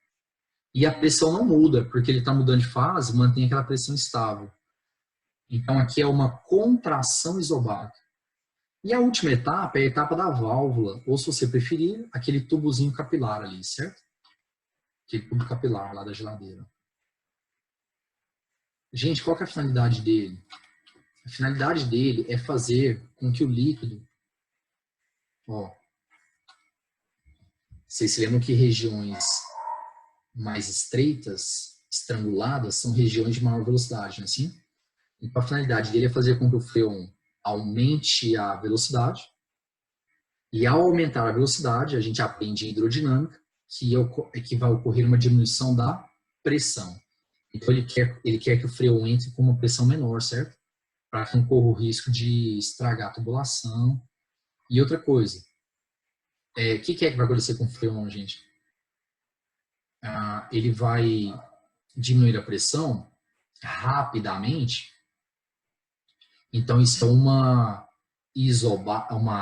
E a pressão não muda, porque ele está mudando de fase, mantém aquela pressão estável. Então, aqui é uma contração isobárica. E a última etapa é a etapa da válvula, ou se você preferir, aquele tubozinho capilar ali, certo? Aquele tubo capilar lá da geladeira. Gente, qual que é a finalidade dele? A finalidade dele é fazer com que o líquido... Ó, vocês se lembram que regiões mais estreitas, estranguladas, são regiões de maior velocidade, não é assim? Então, a finalidade dele é fazer com que o freon aumente a velocidade. E ao aumentar a velocidade, a gente aprende em hidrodinâmica que vai ocorrer uma diminuição da pressão. Então, ele quer que o freon entre com uma pressão menor, certo? Para que não corra o risco de estragar a tubulação. E outra coisa, o que é que vai acontecer com o freon, gente? Ele vai diminuir a pressão rapidamente. Então, isso é uma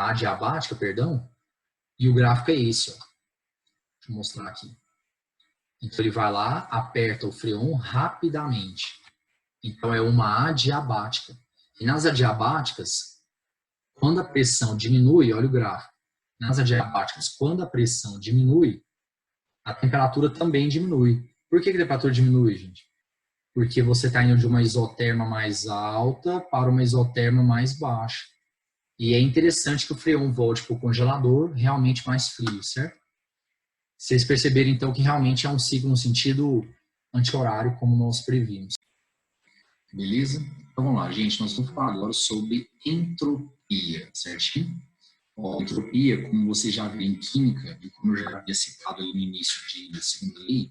adiabática, perdão, E o gráfico é esse, ó. Deixa eu mostrar aqui. Então ele vai lá, aperta o freon rapidamente. Então é uma adiabática. E nas adiabáticas, quando a pressão diminui, olha o gráfico. Nas adiabáticas, quando a pressão diminui, a temperatura também diminui. Por que a temperatura diminui, gente? Porque você está indo de uma isoterma mais alta para uma isoterma mais baixa. E é interessante que o freon volte para o congelador realmente mais frio, certo? Vocês perceberam, então, que realmente é um ciclo no sentido anti-horário, como nós previmos. Beleza? Então vamos lá, gente. Nós vamos falar agora sobre entropia, certinho? Ó, entropia, como você já viu em química, e como eu já havia citado ali no início da segunda lei,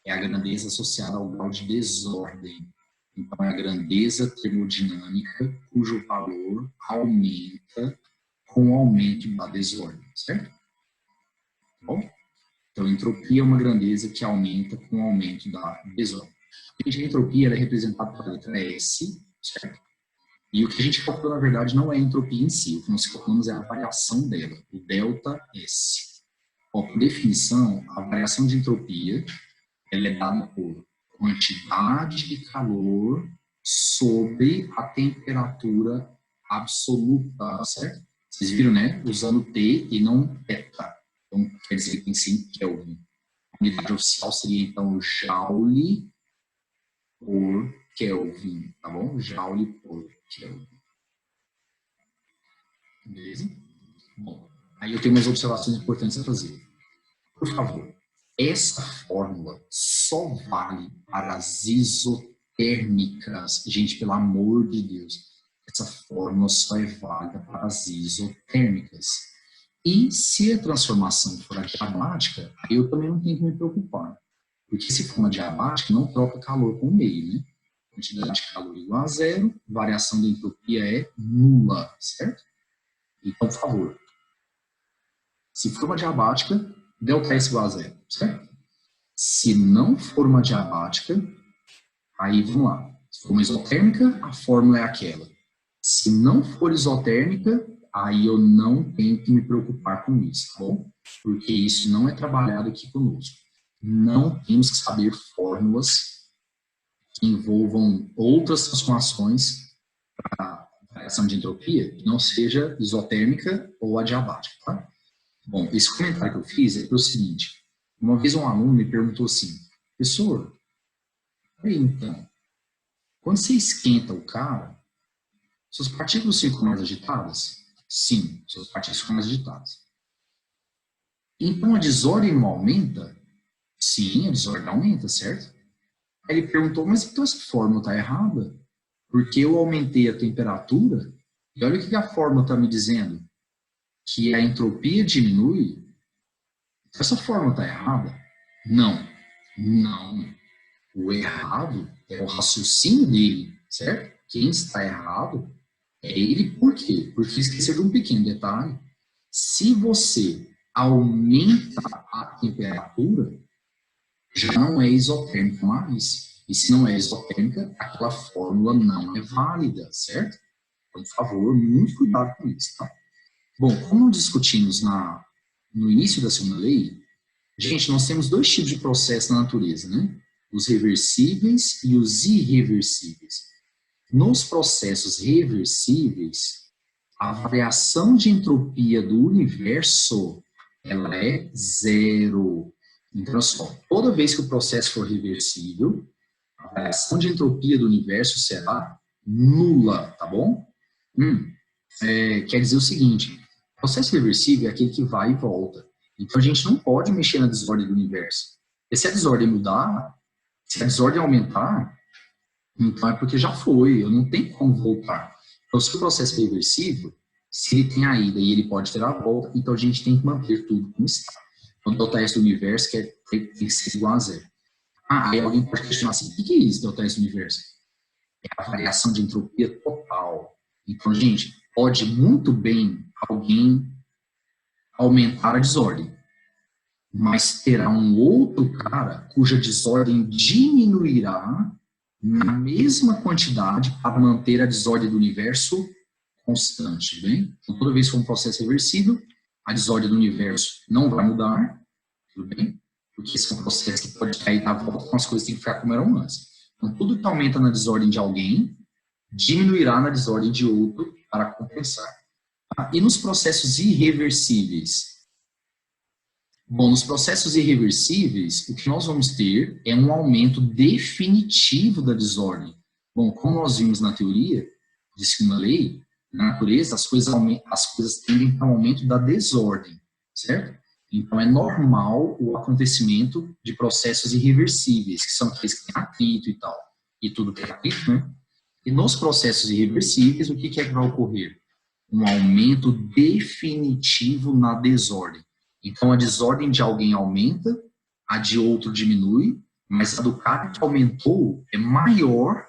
é a grandeza associada ao grau de desordem. Então, é a grandeza termodinâmica cujo valor aumenta com o aumento da desordem, certo? Tá bom? Então, entropia é uma grandeza que aumenta com o aumento da desordem. A entropia é representada pela letra S, certo? E o que a gente calcula, na verdade, não é a entropia em si. O que nós calculamos é a variação dela, o delta S. Ó, por definição, a variação de entropia ela é dada por quantidade de calor sobre a temperatura absoluta, certo? Vocês viram, né? Usando T e não θ. Então, quer dizer que tem 100 Kelvin. A unidade oficial seria, então, Joule por Kelvin, tá bom? Joule por Kelvin. Beleza? Bom, aí eu tenho umas observações importantes a fazer. Por favor, essa fórmula só vale para as isotérmicas. Gente, pelo amor de Deus, essa fórmula só é válida para as isotérmicas. E se a transformação for adiabática, eu também não tenho que me preocupar. Porque se for uma adiabática, não troca calor com o meio, né? Quantidade de calor igual a zero, variação da entropia é nula, certo? Então, por favor, se for uma adiabática, delta S igual a zero, certo? Se não for uma adiabática, aí vamos lá. Se for uma isotérmica, a fórmula é aquela. Se não for isotérmica, aí eu não tenho que me preocupar com isso, tá bom? Porque isso não é trabalhado aqui conosco. Não temos que saber fórmulas que envolvam outras transformações para variação de entropia, que não seja isotérmica ou adiabática, tá? Bom, esse comentário que eu fiz é o seguinte. Uma vez um aluno me perguntou assim, professor, então, quando você esquenta o cara, suas partículas ficam mais agitadas? Sim, suas partículas ficam mais agitadas. Então a desordem não aumenta? Sim, a desordem aumenta, certo? Aí ele perguntou, mas então essa fórmula está errada? Porque eu aumentei a temperatura e olha o que a fórmula está me dizendo. Que a entropia diminui. Essa fórmula está errada? Não. Não. O errado é o raciocínio dele, certo? Quem está errado é ele. Por quê? Porque esqueceu de um pequeno detalhe. Se você aumenta a temperatura, já não é isotérmica mais. E se não é isotérmica, aquela fórmula não é válida, certo? Então, por favor, muito cuidado com isso, tá? Bom, como discutimos no início da segunda lei, gente, nós temos dois tipos de processo na natureza, né? Os reversíveis e os irreversíveis. Nos processos reversíveis, a variação de entropia do universo, ela é zero. Então, só, toda vez que o processo for reversível, a variação de entropia do universo será nula, tá bom? Quer dizer o seguinte, o processo reversível é aquele que vai e volta. Então, a gente não pode mexer na desordem do universo. E se a desordem mudar, se a desordem aumentar, então é porque já foi, eu não tenho como voltar. Então, se o processo é reversível, se ele tem a ida e ele pode ter a volta, então a gente tem que manter tudo como está. Então, o delta S do universo tem que ser igual a zero. Aí alguém pode questionar assim, o que é isso, delta S do universo? É a variação de entropia total. Então, gente, pode muito bem alguém aumentar a desordem, mas terá um outro cara cuja desordem diminuirá na mesma quantidade para manter a desordem do universo constante, bem? Então, toda vez que for um processo reversível, a desordem do universo não vai mudar, tudo bem? Porque esse é um processo que pode cair na volta, então as coisas têm que ficar como eram antes. Então, tudo que aumenta na desordem de alguém, diminuirá na desordem de outro para compensar. Tá? E nos processos irreversíveis? Bom, nos processos irreversíveis, o que nós vamos ter é um aumento definitivo da desordem. Bom, como nós vimos na teoria de segunda lei, na natureza, as coisas tendem para o aumento da desordem, certo? Então, é normal o acontecimento de processos irreversíveis, que são aqueles que têm atrito e tal, e tudo que é atrito, né? E nos processos irreversíveis, o que é que vai ocorrer? Um aumento definitivo na desordem. Então, a desordem de alguém aumenta, a de outro diminui, mas a do cara que aumentou é maior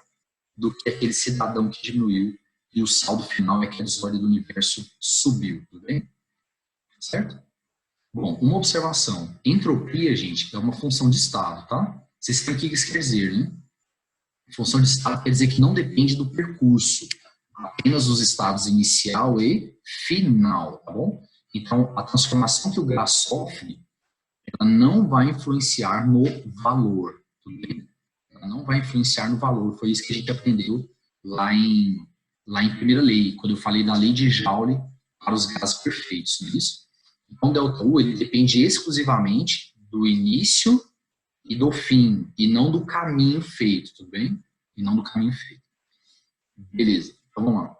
do que aquele cidadão que diminuiu, e o saldo final é que a desordem do universo subiu, tudo bem? Certo? Bom, uma observação. Entropia, gente, é uma função de estado, tá? Vocês sabem o que isso quer dizer, né? Função de estado quer dizer que não depende do percurso, apenas dos estados inicial e final, tá bom? Então, a transformação que o gás sofre, ela não vai influenciar no valor, tudo bem? Ela não vai influenciar no valor. Foi isso que a gente aprendeu lá em primeira lei, quando eu falei da lei de Joule para os gases perfeitos, não é isso? Então, o ΔU, ele depende exclusivamente do início e do fim, e não do caminho feito, tudo bem? E não do caminho feito. Beleza, então vamos lá.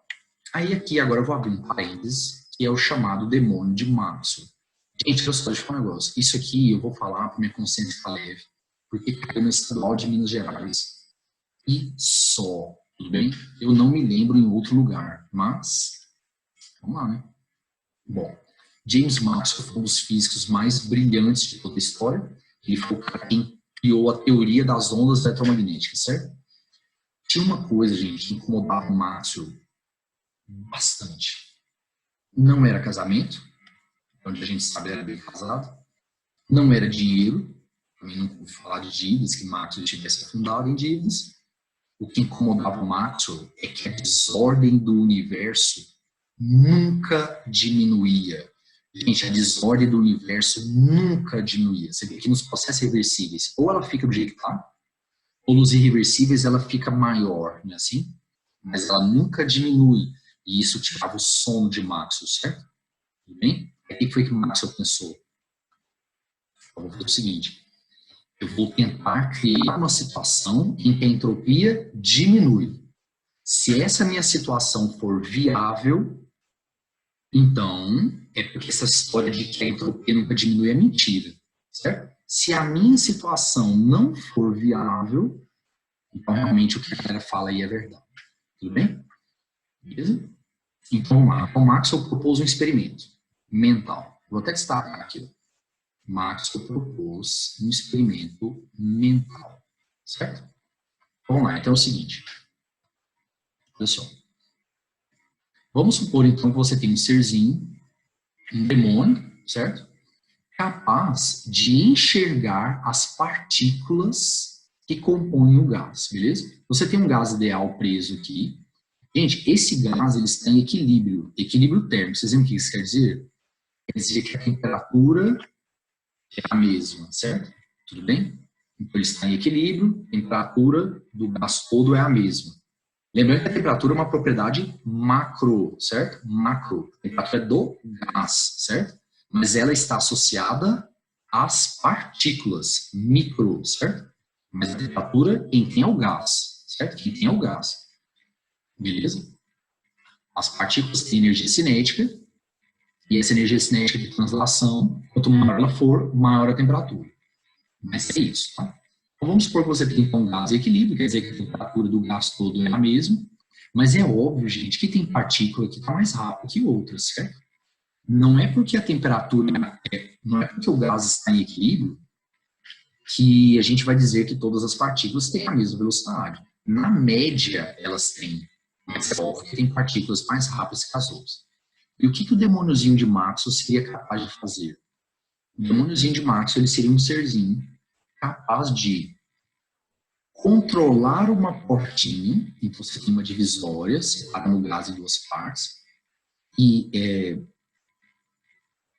Aí aqui, agora eu vou abrir um parênteses, que é o chamado demônio de Maxwell. Gente, eu só deixa eu falar um negócio. Isso aqui eu vou falar para minha consciência ficar leve, porque caiu no estadual de Minas Gerais. E só, tudo bem? Eu não me lembro em outro lugar, mas vamos lá, né? Bom, James Maxwell foi um dos físicos mais brilhantes de toda a história. Ele foi o cara quem criou a teoria das ondas eletromagnéticas, certo? Tinha uma coisa, gente, que incomodava o Maxwell bastante. Não era casamento, onde a gente sabe era bem casado. Não era dinheiro, também não vou falar de dívidas, que Maxwell tivesse afundado em dívidas. O que incomodava o Maxwell é que a desordem do universo nunca diminuía. Gente, a desordem do universo nunca diminuía. Você vê que nos processos reversíveis, ou ela fica do jeito que está, ou nos irreversíveis ela fica maior, não é assim? Mas ela nunca diminui. E isso tirava o sono de Maxwell, certo? Tudo bem? O que foi que Maxwell pensou? Eu vou fazer o seguinte. Eu vou tentar criar uma situação em que a entropia diminui. Se essa minha situação for viável, então é porque essa história de que a entropia nunca diminui é mentira, certo? Se a minha situação não for viável, então realmente o que a galera fala aí é verdade. Tudo bem? Beleza? Então vamos lá. O Maxwell propôs um experimento mental. Vou até destacar aqui. Maxwell propôs um experimento mental. Certo? Vamos lá. Então é o seguinte. Olha só. Vamos supor então que você tem um serzinho, um demônio, certo? Capaz de enxergar as partículas que compõem o gás, beleza? Você tem um gás ideal preso aqui. Gente, esse gás ele está em equilíbrio térmico. Vocês veem o que isso quer dizer? Quer dizer que a temperatura é a mesma, certo? Tudo bem? Então ele está em equilíbrio, a temperatura do gás todo é a mesma. Lembrando que a temperatura é uma propriedade macro, certo? Macro. A temperatura é do gás, certo? Mas ela está associada às partículas, micro, certo? Mas a temperatura, quem tem é o gás, certo? Quem tem é o gás. Beleza? As partículas têm energia cinética, e essa energia cinética de translação, quanto maior ela for, maior a temperatura. Mas é isso, tá? Então vamos supor que você tem um gás em equilíbrio, quer dizer que a temperatura do gás todo é a mesma, mas é óbvio, gente, que tem partícula que está mais rápido que outras, certo? Não é porque a temperatura, não é porque o gás está em equilíbrio que a gente vai dizer que todas as partículas têm a mesma velocidade. Na média, elas têm, mas é óbvio que tem partículas mais rápidas que as outras. E o que o demôniozinho de Maxwell seria capaz de fazer? O demôniozinho de Maxwell ele seria um serzinho capaz de controlar uma portinha, em que você tem uma divisória, separando o gás em duas partes, e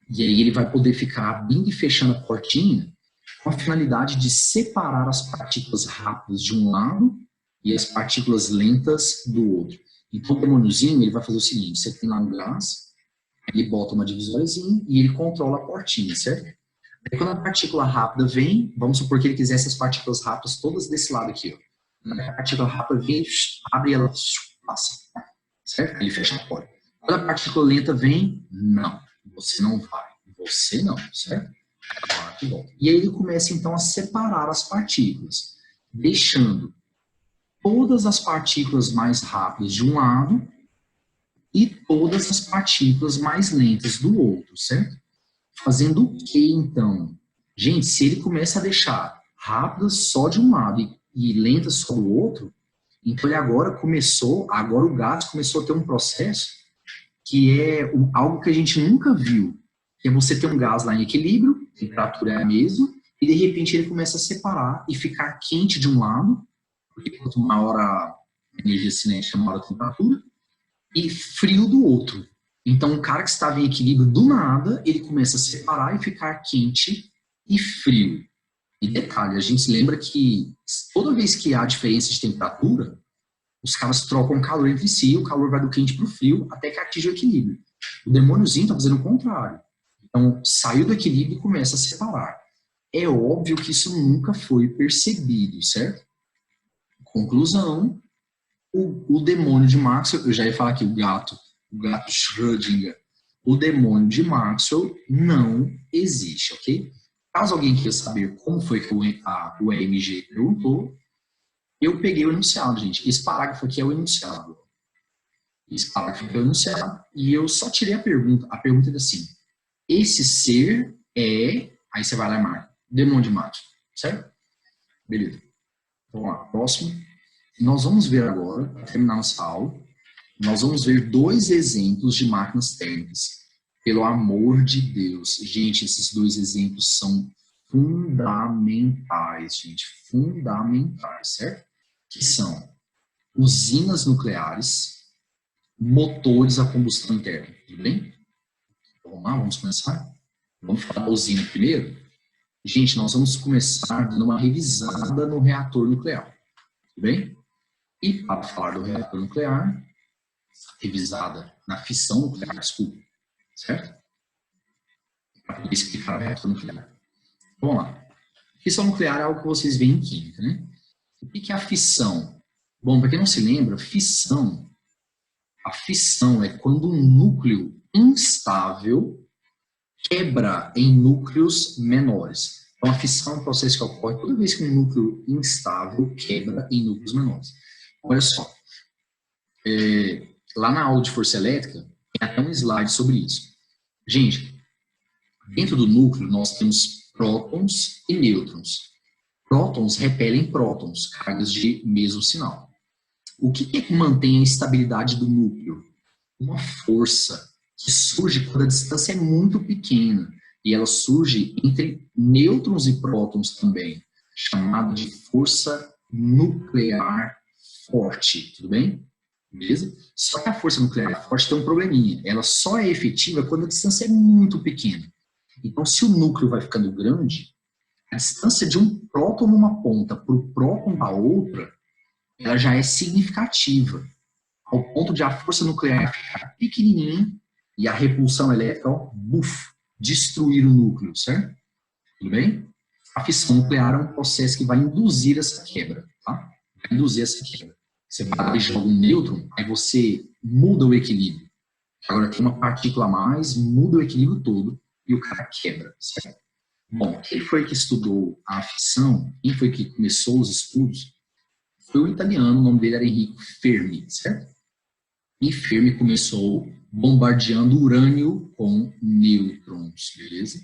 E aí ele vai poder ficar abrindo e fechando a portinha com a finalidade de separar as partículas rápidas de um lado e as partículas lentas do outro. Então o demôniozinho, ele vai fazer o seguinte, você tem lá um gás, ele bota uma divisóriazinha e ele controla a portinha, certo? Aí quando a partícula rápida vem, vamos supor que ele quisesse as partículas rápidas todas desse lado aqui, ó. Quando a partícula rápida vem, abre e ela passa, certo? Ele fecha a porta. Quando a partícula lenta vem, não, você não vai, você não, certo? E aí ele começa então a separar as partículas, deixando todas as partículas mais rápidas de um lado e todas as partículas mais lentas do outro, certo? Fazendo o que então? Gente, se ele começa a deixar rápidas só de um lado e lentas só do outro, então ele agora o gás começou a ter um processo que é algo que a gente nunca viu, que é você ter um gás lá em equilíbrio, a temperatura é a mesma, e de repente ele começa a separar e ficar quente de um lado, porque quanto maior a energia cinética, maior a temperatura, e frio do outro. Então, um cara que estava em equilíbrio do nada, ele começa a separar e ficar quente e frio. E detalhe, a gente se lembra que toda vez que há diferença de temperatura, os caras trocam calor entre si, o calor vai do quente para o frio até que atinge o equilíbrio. O demôniozinho está fazendo o contrário. Então, saiu do equilíbrio e começa a separar. É óbvio que isso nunca foi percebido, certo? Conclusão, o demônio de Maxwell, eu já ia falar aqui, o gato Schrödinger, o demônio de Maxwell não existe, ok? Caso alguém queira saber como foi que o EMG perguntou, eu peguei o enunciado, gente. Esse parágrafo aqui é o enunciado. Esse parágrafo aqui é o enunciado. E eu só tirei a pergunta. A pergunta é assim, esse ser é... Aí você vai lá e marca. Demônio de Maxwell, certo? Beleza. Vamos lá, próximo. Nós vamos ver agora, para terminar nossa aula, nós vamos ver 2 exemplos de máquinas térmicas. Pelo amor de Deus. Gente, esses 2 exemplos são fundamentais, gente. Fundamentais, certo? Que são usinas nucleares, motores a combustão interna. Tudo bem? Então, vamos lá, vamos começar? Vamos falar da usina primeiro? Gente, nós vamos começar dando uma revisada no reator nuclear. Tudo bem? E para falar do reator nuclear, revisada na fissão nuclear, desculpa, certo? Para explicar o reator nuclear. Vamos lá. Fissão nuclear é algo que vocês veem em química, né? O que é a fissão? Bom, para quem não se lembra, a fissão é quando um núcleo instável quebra em núcleos menores. Então, a fissão é um processo que ocorre toda vez que um núcleo instável quebra em núcleos menores. Olha só, lá na aula de força elétrica, tem até um slide sobre isso. Gente, dentro do núcleo nós temos prótons e nêutrons. Prótons repelem prótons, cargas de mesmo sinal. O que é que mantém a estabilidade do núcleo? Uma força que surge quando a distância é muito pequena. E ela surge entre nêutrons e prótons também, chamada de força nuclear forte. Tudo bem? Beleza? Só que a força nuclear forte tem um probleminha. Ela só é efetiva quando a distância é muito pequena. Então, se o núcleo vai ficando grande, a distância de um próton numa ponta para o próton da outra, ela já é significativa, ao ponto de a força nuclear ficar pequenininha e a repulsão elétrica, ó, destruir o núcleo, certo? Tudo bem? A fissão nuclear é um processo que vai induzir essa quebra, tá? Vai induzir essa quebra. Você vai e joga um nêutron, aí você muda o equilíbrio. Agora tem uma partícula a mais, muda o equilíbrio todo e o cara quebra, certo? Bom, quem foi que estudou a fissão, quem foi que começou os estudos, foi o italiano, o nome dele era Enrico Fermi, certo? E Fermi começou bombardeando urânio com nêutrons, beleza?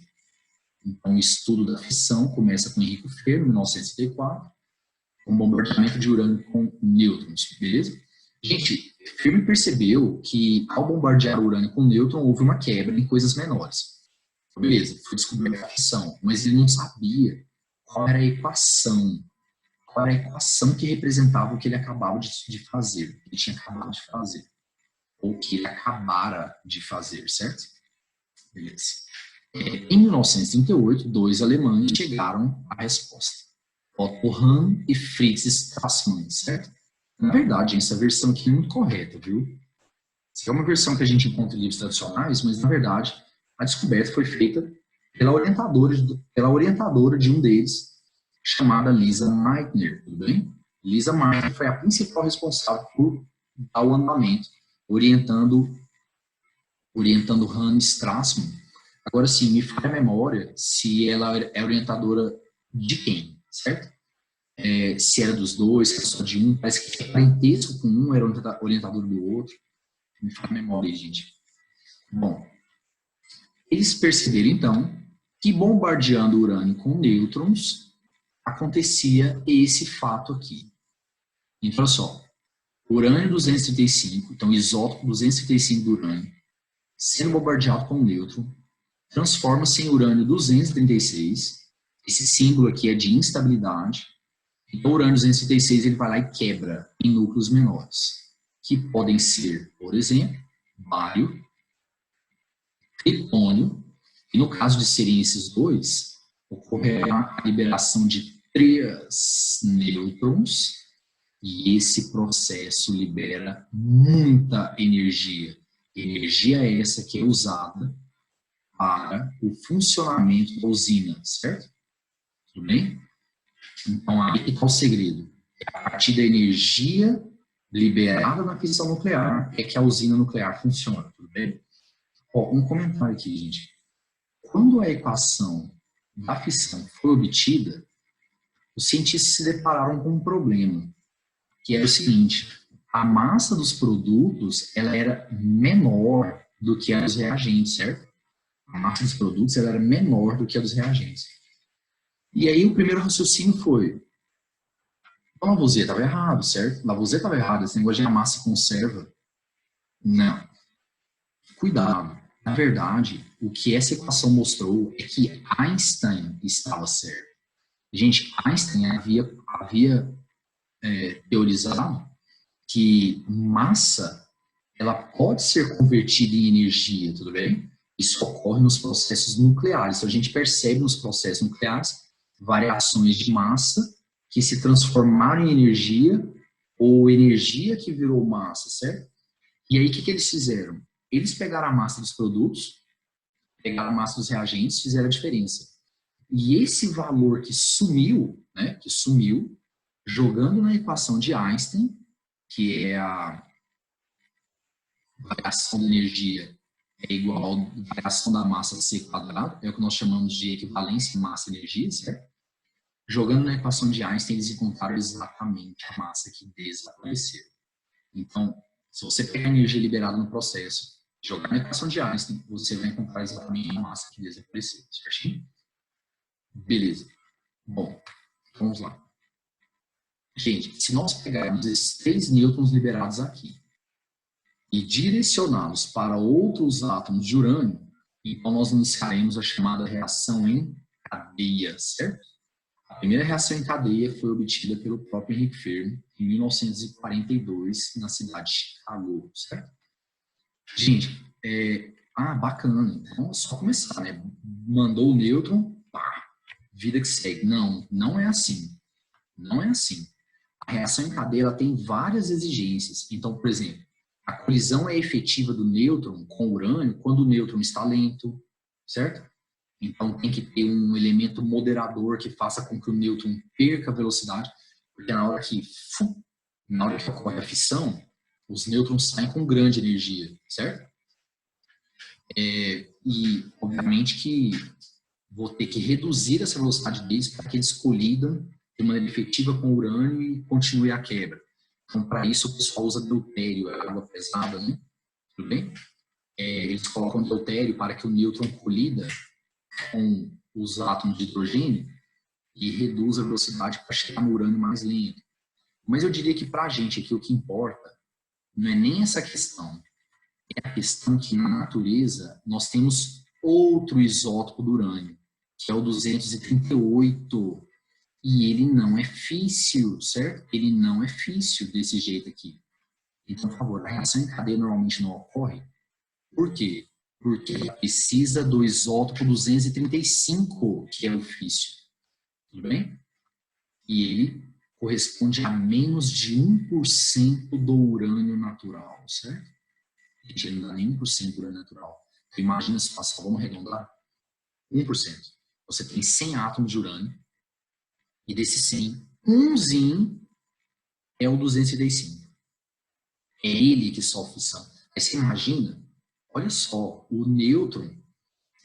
Então, o estudo da fissão começa com Enrico Fermi, em 1964, com bombardeamento de urânio com nêutrons, beleza? Gente, Fermi percebeu que ao bombardear o urânio com nêutron, houve uma quebra em coisas menores. Beleza, foi descoberta a fissão, mas ele não sabia qual era a equação que representava o que ele acabava de fazer, que ele tinha acabado de fazer, ou que ele acabara de fazer, certo? Beleza. Em 1938, dois alemães chegaram à resposta. Otto Hahn e Fritz Strassmann, certo? Na verdade, essa versão aqui é muito correta, viu? Essa é uma versão que a gente encontra em livros tradicionais, mas, na verdade, a descoberta foi feita pela orientadora de um deles, chamada Lisa Meitner, tudo bem? Lisa Meitner foi a principal responsável por dar o andamento, orientando Hahn e Strassmann. Agora sim, me falha a memória se ela é orientadora de quem, certo? Se era dos dois, se era só de um, parece que é parentesco com um, era orientador do outro. Me falha a memória aí, gente. Bom, eles perceberam então que bombardeando o urânio com nêutrons acontecia esse fato aqui. Então, olha só, urânio 235, então isótopo 235 do urânio, sendo bombardeado com um nêutron, transforma-se em urânio 236. Esse símbolo aqui é de instabilidade. Então, o urânio 236 ele vai lá e quebra em núcleos menores, que podem ser, por exemplo, bário, plutônio, e no caso de serem esses dois, ocorrerá a liberação de 3 nêutrons, e esse processo libera muita energia. Energia essa que é usada para o funcionamento da usina, certo? Tudo bem? Então, aí que está o segredo. É a partir da energia liberada na fissão nuclear é que a usina nuclear funciona, tudo bem? Ó, um comentário aqui, gente. Quando a equação da fissão foi obtida, os cientistas se depararam com um problema, que era o seguinte: a massa dos produtos ela era menor do que a dos reagentes, certo? A massa dos produtos ela era menor do que a dos reagentes. E aí o primeiro raciocínio foi: o Lavoisier estava errado, certo? Lavoisier estava errado, esse negócio de a massa conserva. Não. Cuidado. Na verdade, o que essa equação mostrou é que Einstein estava certo. Gente, Einstein havia teorizado que massa ela pode ser convertida em energia, tudo bem? Isso ocorre nos processos nucleares. Então, a gente percebe nos processos nucleares variações de massa que se transformaram em energia ou energia que virou massa, certo? E aí, o que eles fizeram? Eles pegaram a massa dos produtos, pegaram a massa dos reagentes, fizeram a diferença. E esse valor que sumiu, né, jogando na equação de Einstein, que é a variação da energia é igual à variação da massa C quadrado, é o que nós chamamos de equivalência massa-energia, certo? Jogando na equação de Einstein, eles encontraram exatamente a massa que desapareceu. Então, se você pegar a energia liberada no processo, jogar na equação de Einstein, você vai encontrar exatamente a massa que desapareceu, certinho? Beleza. Bom, vamos lá. Gente, se nós pegarmos esses 3 nêutrons liberados aqui e direcioná-los para outros átomos de urânio, então nós iniciaremos a chamada reação em cadeia, certo? A primeira reação em cadeia foi obtida pelo próprio Henry Fermi em 1942 na cidade de Chicago, certo? Gente, bacana. Então é só começar, né? Mandou o nêutron, pá, vida que segue. Não, não é assim. Não é assim. A reação em cadeia ela tem várias exigências. Então, por exemplo, a colisão é efetiva do nêutron com o urânio quando o nêutron está lento, certo? Então, tem que ter um elemento moderador que faça com que o nêutron perca velocidade, porque na hora que ocorre a fissão, os nêutrons saem com grande energia, certo? E, obviamente, que vou ter que reduzir essa velocidade deles para que eles colidam de maneira efetiva com o urânio e continue a quebra. Então, para isso, o pessoal usa deutério, é água pesada, né? Tudo bem? Eles colocam deutério para que o nêutron colida com os átomos de hidrogênio e reduza a velocidade para chegar no urânio mais lento. Mas eu diria que para a gente aqui o que importa não é nem essa questão. É a questão que na natureza nós temos outro isótopo do urânio, que é o 238. E ele não é físsil, certo? Ele não é físsil desse jeito aqui. Então, por favor, a reação em cadeia normalmente não ocorre. Por quê? Porque ela precisa do isótopo 235, que é o físio. Tudo bem? E ele corresponde a menos de 1% do urânio natural, certo? Gente, ele não dá nem 1% do urânio natural. Então, imagina se passar, vamos arredondar, 1%. Você tem 100 átomos de urânio, e desses 100, umzinho é o 235. É ele que sofre fissão. Aí você imagina, olha só, o nêutron,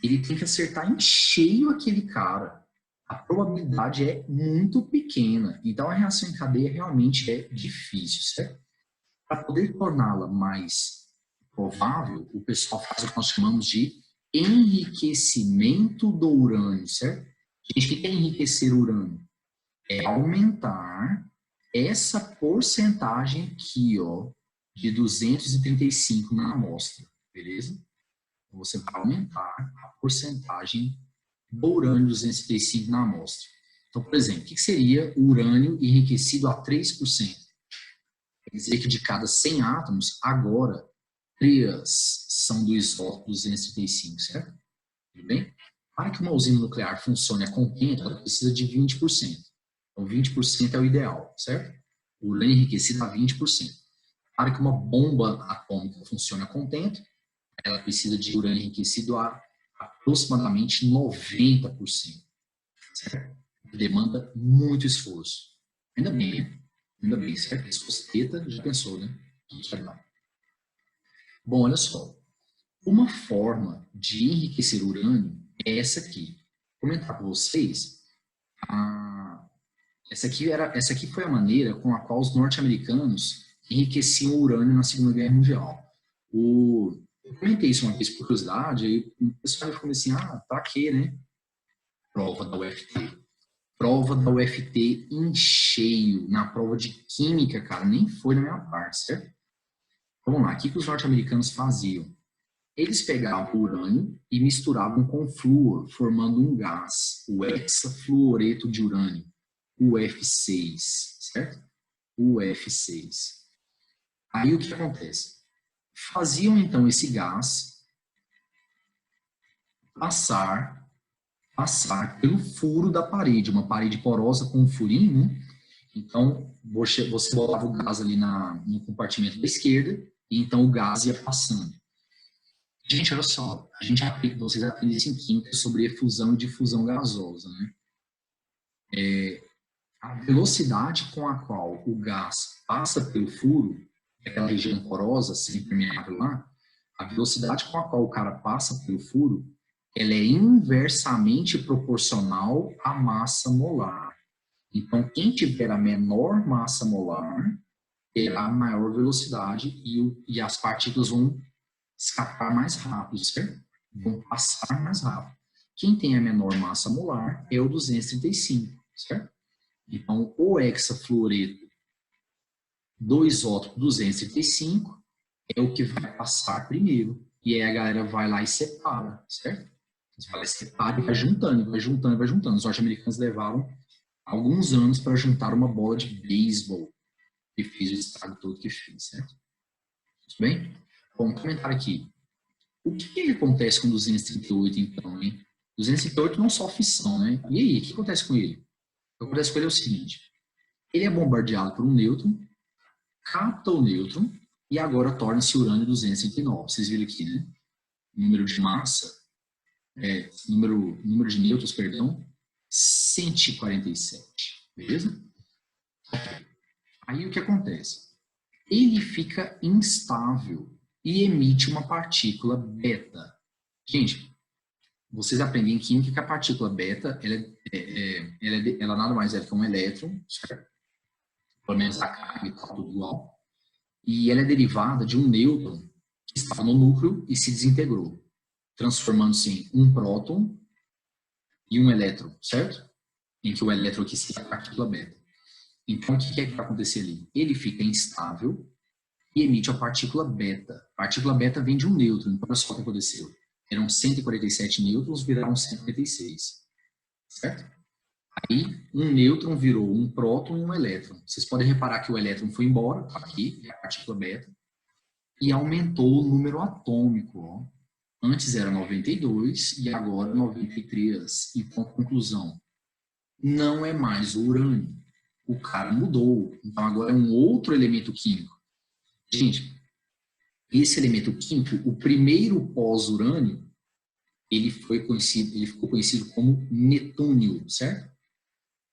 ele tem que acertar em cheio aquele cara. A probabilidade é muito pequena. Então, a reação em cadeia realmente é difícil, certo? Para poder torná-la mais provável, o pessoal faz o que nós chamamos de enriquecimento do urânio, certo? Gente, o que é enriquecer o urânio? É aumentar essa porcentagem aqui, ó, de 235 na amostra, beleza? Você vai aumentar a porcentagem do urânio 235 na amostra. Então, por exemplo, o que seria o urânio enriquecido a 3%? Quer dizer que de cada 100 átomos, agora, 3 são do isótopo 235, certo? Tudo bem? Para que uma usina nuclear funcione a contento, ela precisa de 20%. Então, 20% é o ideal, certo? O urânio enriquecido a 20%. Para que uma bomba atômica funcione a contento, ela precisa de urânio enriquecido a aproximadamente 90%. Certo? Demanda muito esforço. Ainda bem, certo? Se fosse teta, já pensou, né? Bom, olha só. Uma forma de enriquecer urânio é essa aqui. Vou comentar com vocês. Essa aqui foi a maneira com a qual os norte-americanos enriqueciam o urânio na Segunda Guerra Mundial. Eu comentei isso uma vez por curiosidade, aí o pessoal falou assim, pra quê, né? Prova da UFT. Prova da UFT em cheio, na prova de química, cara, nem foi na minha parte, certo? Vamos lá, o que os norte-americanos faziam? Eles pegavam o urânio e misturavam com flúor, formando um gás, o hexafluoreto de urânio, UF6, certo? UF6. Aí o que acontece? Faziam então esse gás passar pelo furo da parede, uma parede porosa com um furinho. Então, você botava o gás ali no compartimento da esquerda e então o gás ia passando. Gente, olha só, vocês aprendem isso em química sobre efusão e difusão gasosa, né? A velocidade com a qual o gás passa pelo furo, aquela região porosa, semi-permeável lá, a velocidade com a qual o cara passa pelo furo, ela é inversamente proporcional à massa molar. Então, quem tiver a menor massa molar terá a maior velocidade e as partículas vão escapar mais rápido, certo? Vão passar mais rápido. Quem tem a menor massa molar é o 235, certo? Então, o hexafluoreto do isótopo 235 é o que vai passar primeiro. E aí a galera vai lá e separa, certo? Você vai lá e separa e vai juntando, vai juntando, vai juntando. Os norte-americanos levaram alguns anos para juntar uma bola de beisebol que fez o estrago todo que fez, certo? Tudo bem? Bom, comentário aqui. O que acontece com 238, então, hein? 238 não sofre fissão, né? E aí, o que acontece com ele? O que acontece com ele é o seguinte. Ele é bombardeado por um nêutron, capta o nêutron e agora torna-se urânio 239. Vocês viram aqui, né? Número de massa, número de nêutrons, perdão, 147. Beleza? Aí o que acontece? Ele fica instável e emite uma partícula beta. Gente, vocês aprendem em química que a partícula beta, ela nada mais é que um elétron, certo? Pelo menos a carga e tal, tudo igual. E ela é derivada de um nêutron que estava no núcleo e se desintegrou, transformando-se em um próton e um elétron, certo? Em que o elétron aqui seria a partícula beta. Então, o que é que vai acontecer ali? Ele fica instável e emite a partícula beta. A partícula beta vem de um nêutron. Então, olha só o que aconteceu. Eram 147 nêutrons, viraram 146. Certo? Aí, um nêutron virou um próton e um elétron. Vocês podem reparar que o elétron foi embora, aqui, é a partícula beta, e aumentou o número atômico. Ó. Antes era 92 e agora 93. Então, conclusão, não é mais o urânio. O cara mudou. Então, agora é um outro elemento químico. Gente, esse elemento químico, o primeiro pós-urânio, ele ficou conhecido como netúnio, certo?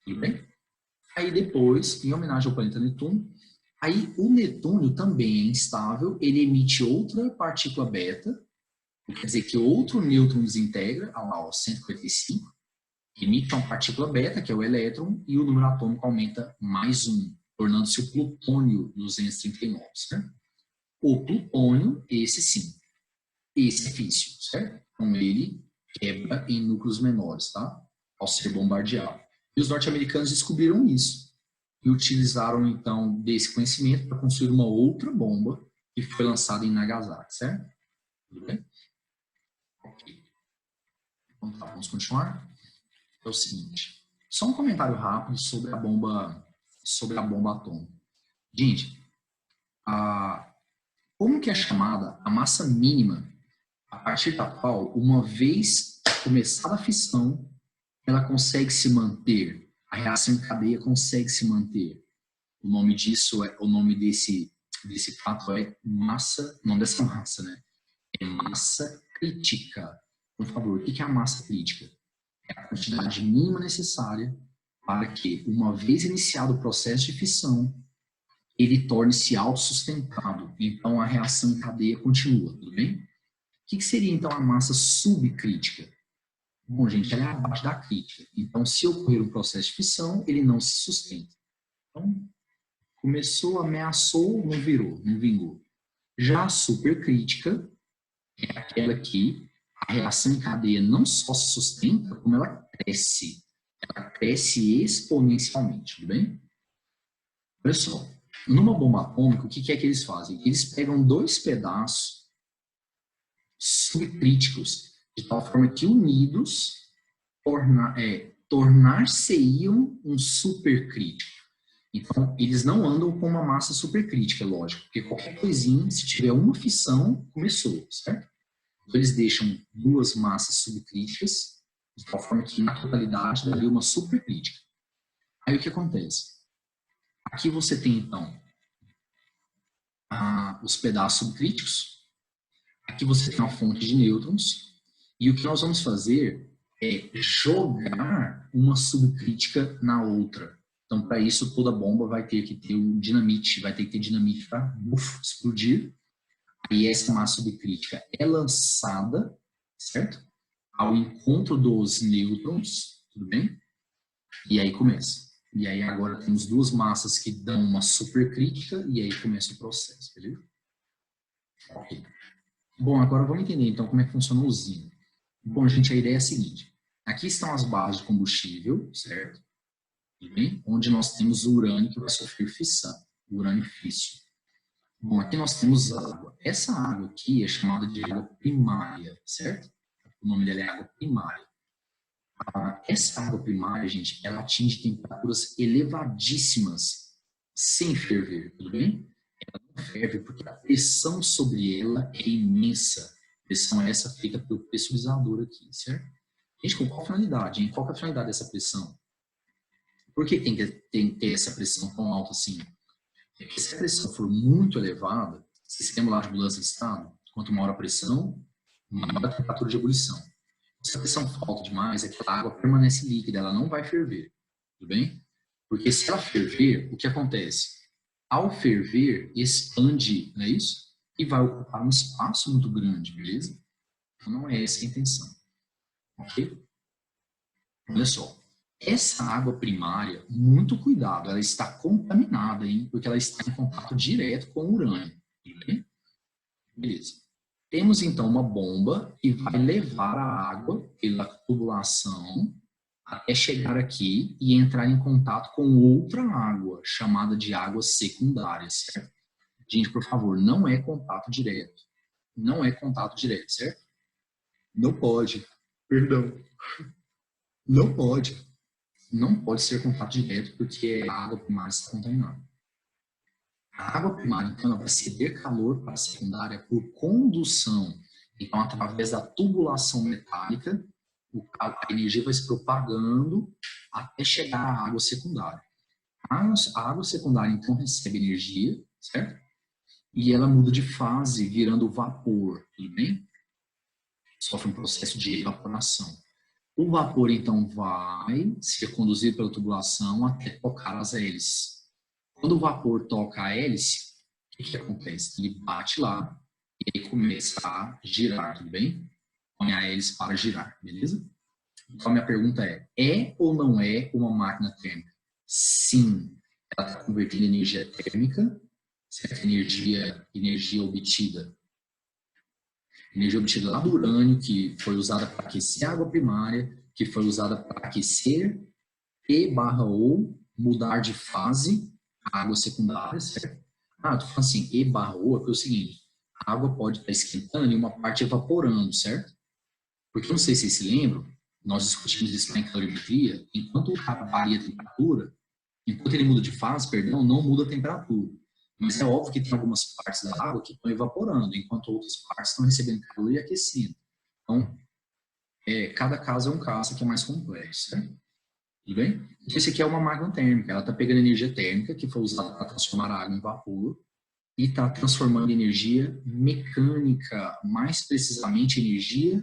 Tudo bem? Aí depois, em homenagem ao planeta Netuno, aí o netúnio também é instável, ele emite outra partícula beta, quer dizer que outro nêutron desintegra, lá, ó, 145, emite uma partícula beta, que é o elétron, e o número atômico aumenta mais um, tornando-se o plutônio 239, certo? O plutônio, esse sim, esse é físsil, certo? Então ele quebra em núcleos menores, tá? Ao ser bombardeado. E os norte-americanos descobriram isso e utilizaram então desse conhecimento para construir uma outra bomba que foi lançada em Nagasaki, certo? Tudo bem? Ok. Então tá, vamos continuar? É o seguinte, só um comentário rápido sobre a bomba atômica. Gente, como que é chamada a massa mínima a partir da qual, uma vez começada a fissão, ela consegue se manter, a reação em cadeia consegue se manter. O nome disso o nome desse fato é massa, não dessa massa, né? É massa crítica. Por favor, o que é a massa crítica? É a quantidade mínima necessária para que, uma vez iniciado o processo de fissão, ele torne-se autossustentável. Então, a reação em cadeia continua, tudo bem? O que seria, então, a massa subcrítica? Bom, gente, ela é abaixo da crítica. Então, se ocorrer um processo de fissão, ele não se sustenta. Então, começou, ameaçou, não virou, não vingou. Já a supercrítica é aquela que a reação em cadeia não só se sustenta, como ela cresce. Ela cresce exponencialmente, tudo bem? Olha só, numa bomba atômica, o que é que eles fazem? Eles pegam dois pedaços subcríticos, de tal forma que unidos tornar-se-iam um supercrítico. Então, eles não andam com uma massa supercrítica, lógico, porque qualquer coisinha, se tiver uma fissão, começou, certo? Então, eles deixam duas massas subcríticas, de tal forma que, na totalidade, daria uma supercrítica. Aí, o que acontece? Aqui você tem, então, os pedaços subcríticos. Aqui você tem uma fonte de nêutrons. E o que nós vamos fazer é jogar uma subcrítica na outra. Então, para isso, toda bomba vai ter que ter um dinamite, vai ter que ter dinamite para explodir. E essa massa subcrítica é lançada, certo? Ao encontro dos nêutrons, tudo bem? E aí começa. E aí agora temos duas massas que dão uma supercrítica e aí começa o processo, beleza? Ok. Bom, agora vamos entender então como é que funciona a usina. Bom, gente, a ideia é a seguinte. Aqui estão as barras de combustível, certo? Bem? Onde nós temos o urânio que vai sofrer fissão, o urânio físsil. Bom, aqui nós temos água. Essa água aqui é chamada de água primária, certo? O nome dela é água primária. Essa água primária, gente, ela atinge temperaturas elevadíssimas sem ferver, tudo bem? Ela não ferve porque a pressão sobre ela é imensa. A pressão é essa feita pelo pressurizador aqui, certo? Gente, com qual finalidade, hein? Qual que é a finalidade dessa pressão? Por que tem que ter essa pressão tão alta assim? Porque se a pressão for muito elevada, sistema lá de mudança de estado, quanto maior a pressão, maior a temperatura de ebulição. Se a pressão falta demais, aquela água permanece líquida, ela não vai ferver, tudo bem? Porque se ela ferver, o que acontece? Ao ferver, expande, não é isso? E vai ocupar um espaço muito grande, beleza? Então não é essa a intenção, ok? Olha só. Essa água primária, muito cuidado, ela está contaminada, hein? Porque ela está em contato direto com o urânio. Bem? Beleza. Temos então uma bomba que vai levar a água pela tubulação até chegar aqui e entrar em contato com outra água, chamada de água secundária, certo? Gente, por favor, não é contato direto. Não é contato direto, certo? Não pode. Perdão. Não pode. Não pode ser contato direto porque a água primária está contaminada. A água primária, então, ela vai ceder calor para a secundária por condução. Então, através da tubulação metálica, a energia vai se propagando até chegar à água secundária. A água secundária, então, recebe energia, certo? E ela muda de fase, virando vapor, tudo bem? Sofre um processo de evaporação. O vapor, então, vai ser conduzido pela tubulação até tocar as hélices. Quando o vapor toca a hélice, o que acontece? Ele bate lá e aí começa a girar, tudo bem? Põe a hélice para girar, beleza? Então, a minha pergunta é ou não é uma máquina térmica? Sim, ela está convertendo energia térmica, certo? Energia obtida lá do urânio, que foi usada para aquecer a água primária, que foi usada para aquecer e/ou mudar de fase a água secundária, certo? Ah, tu fala assim, e/ou, é porque é o seguinte, a água pode estar esquentando e uma parte evaporando, certo? Porque eu não sei se vocês se lembram, nós discutimos isso em calorimetria, enquanto varia a temperatura, enquanto ele muda de fase, perdão, não muda a temperatura. Mas é óbvio que tem algumas partes da água que estão evaporando, enquanto outras partes estão recebendo calor e aquecendo. Então, cada caso é um caso que é mais complexo, certo? Tudo bem? Então, esse aqui é uma máquina térmica. Ela está pegando energia térmica, que foi usada para transformar a água em vapor, e está transformando em energia mecânica, mais precisamente energia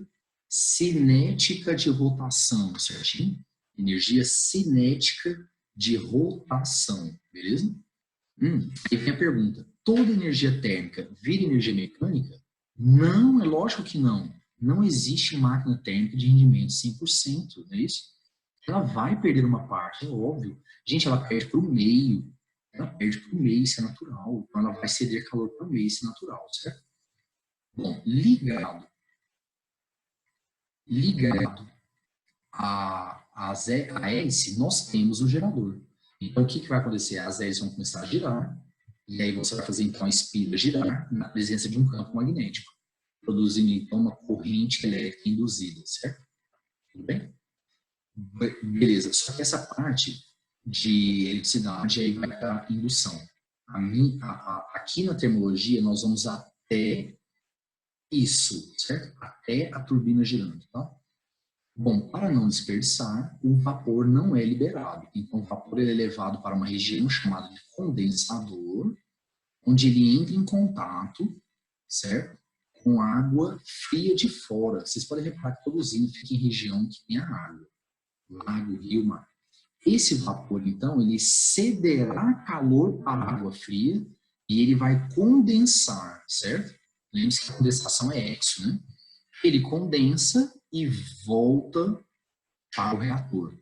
cinética de rotação, certinho? Energia cinética de rotação, beleza? Aí vem a pergunta, toda energia térmica vira energia mecânica? Não, é lógico que não. Não existe máquina térmica de rendimento 100%, não é isso? Ela vai perder uma parte, é óbvio. Gente, ela perde para o meio. Ela perde para o meio, isso é natural. Então, ela vai ceder calor para o meio, isso é natural, certo? Bom, ligado a hélice, nós temos o gerador. Então, o que vai acontecer? As hélices vão começar a girar, e aí você vai fazer, então, a espira girar na presença de um campo magnético, produzindo, então, uma corrente elétrica induzida, certo? Tudo bem? Beleza. Só que essa parte de eletricidade aí vai para indução. Aqui na termologia, nós vamos até isso, certo? Até a turbina girando, tá? Bom, para não desperdiçar, o vapor não é liberado. Então, o vapor é levado para uma região chamada de condensador, onde ele entra em contato, certo? Com água fria de fora. Vocês podem reparar que todo usina fica em região que tem a água. Lago, rio, mar. Esse vapor, então, ele cederá calor para a água fria e ele vai condensar, certo? Lembre-se que a condensação é exo, né? Ele condensa e volta para o reator.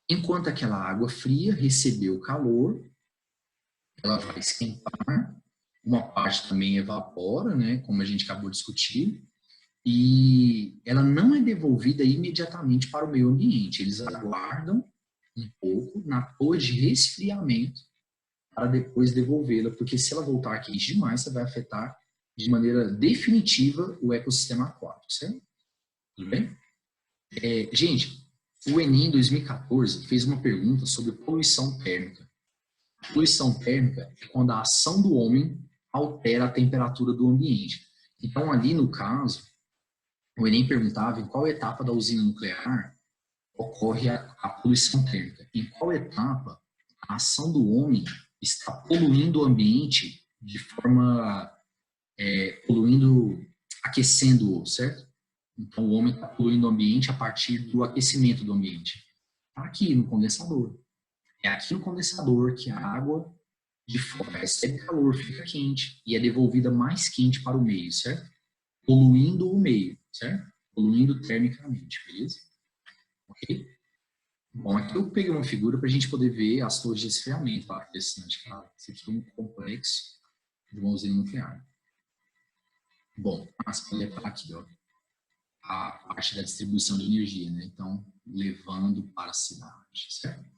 Enquanto aquela água fria recebeu calor, ela vai esquentar, uma parte também evapora, né, como a gente acabou de discutir, e ela não é devolvida imediatamente para o meio ambiente. Eles aguardam um pouco na torre de resfriamento para depois devolvê-la, porque se ela voltar quente demais, você vai afetar de maneira definitiva o ecossistema aquático, certo? Tudo bem? Gente, o Enem 2014 fez uma pergunta sobre poluição térmica. Poluição térmica é quando a ação do homem altera a temperatura do ambiente. Então, ali no caso, o Enem perguntava em qual etapa da usina nuclear ocorre a poluição térmica. Em qual etapa a ação do homem está poluindo o ambiente de forma, aquecendo-o, certo? Então, o homem está poluindo o ambiente a partir do aquecimento do ambiente. Está aqui no condensador. É aqui no condensador que a água de fora recebe calor, fica quente e é devolvida mais quente para o meio, certo? Poluindo o meio, certo? Poluindo termicamente, beleza? Ok? Bom, aqui eu peguei uma figura para a gente poder ver as torres de resfriamento. Tá? Interessante, cara. Esse aqui é um complexo de uma usina nuclear. Bom, mas pode levar aqui, ó, a parte da distribuição de energia, né? Então, levando para a cidade, certo?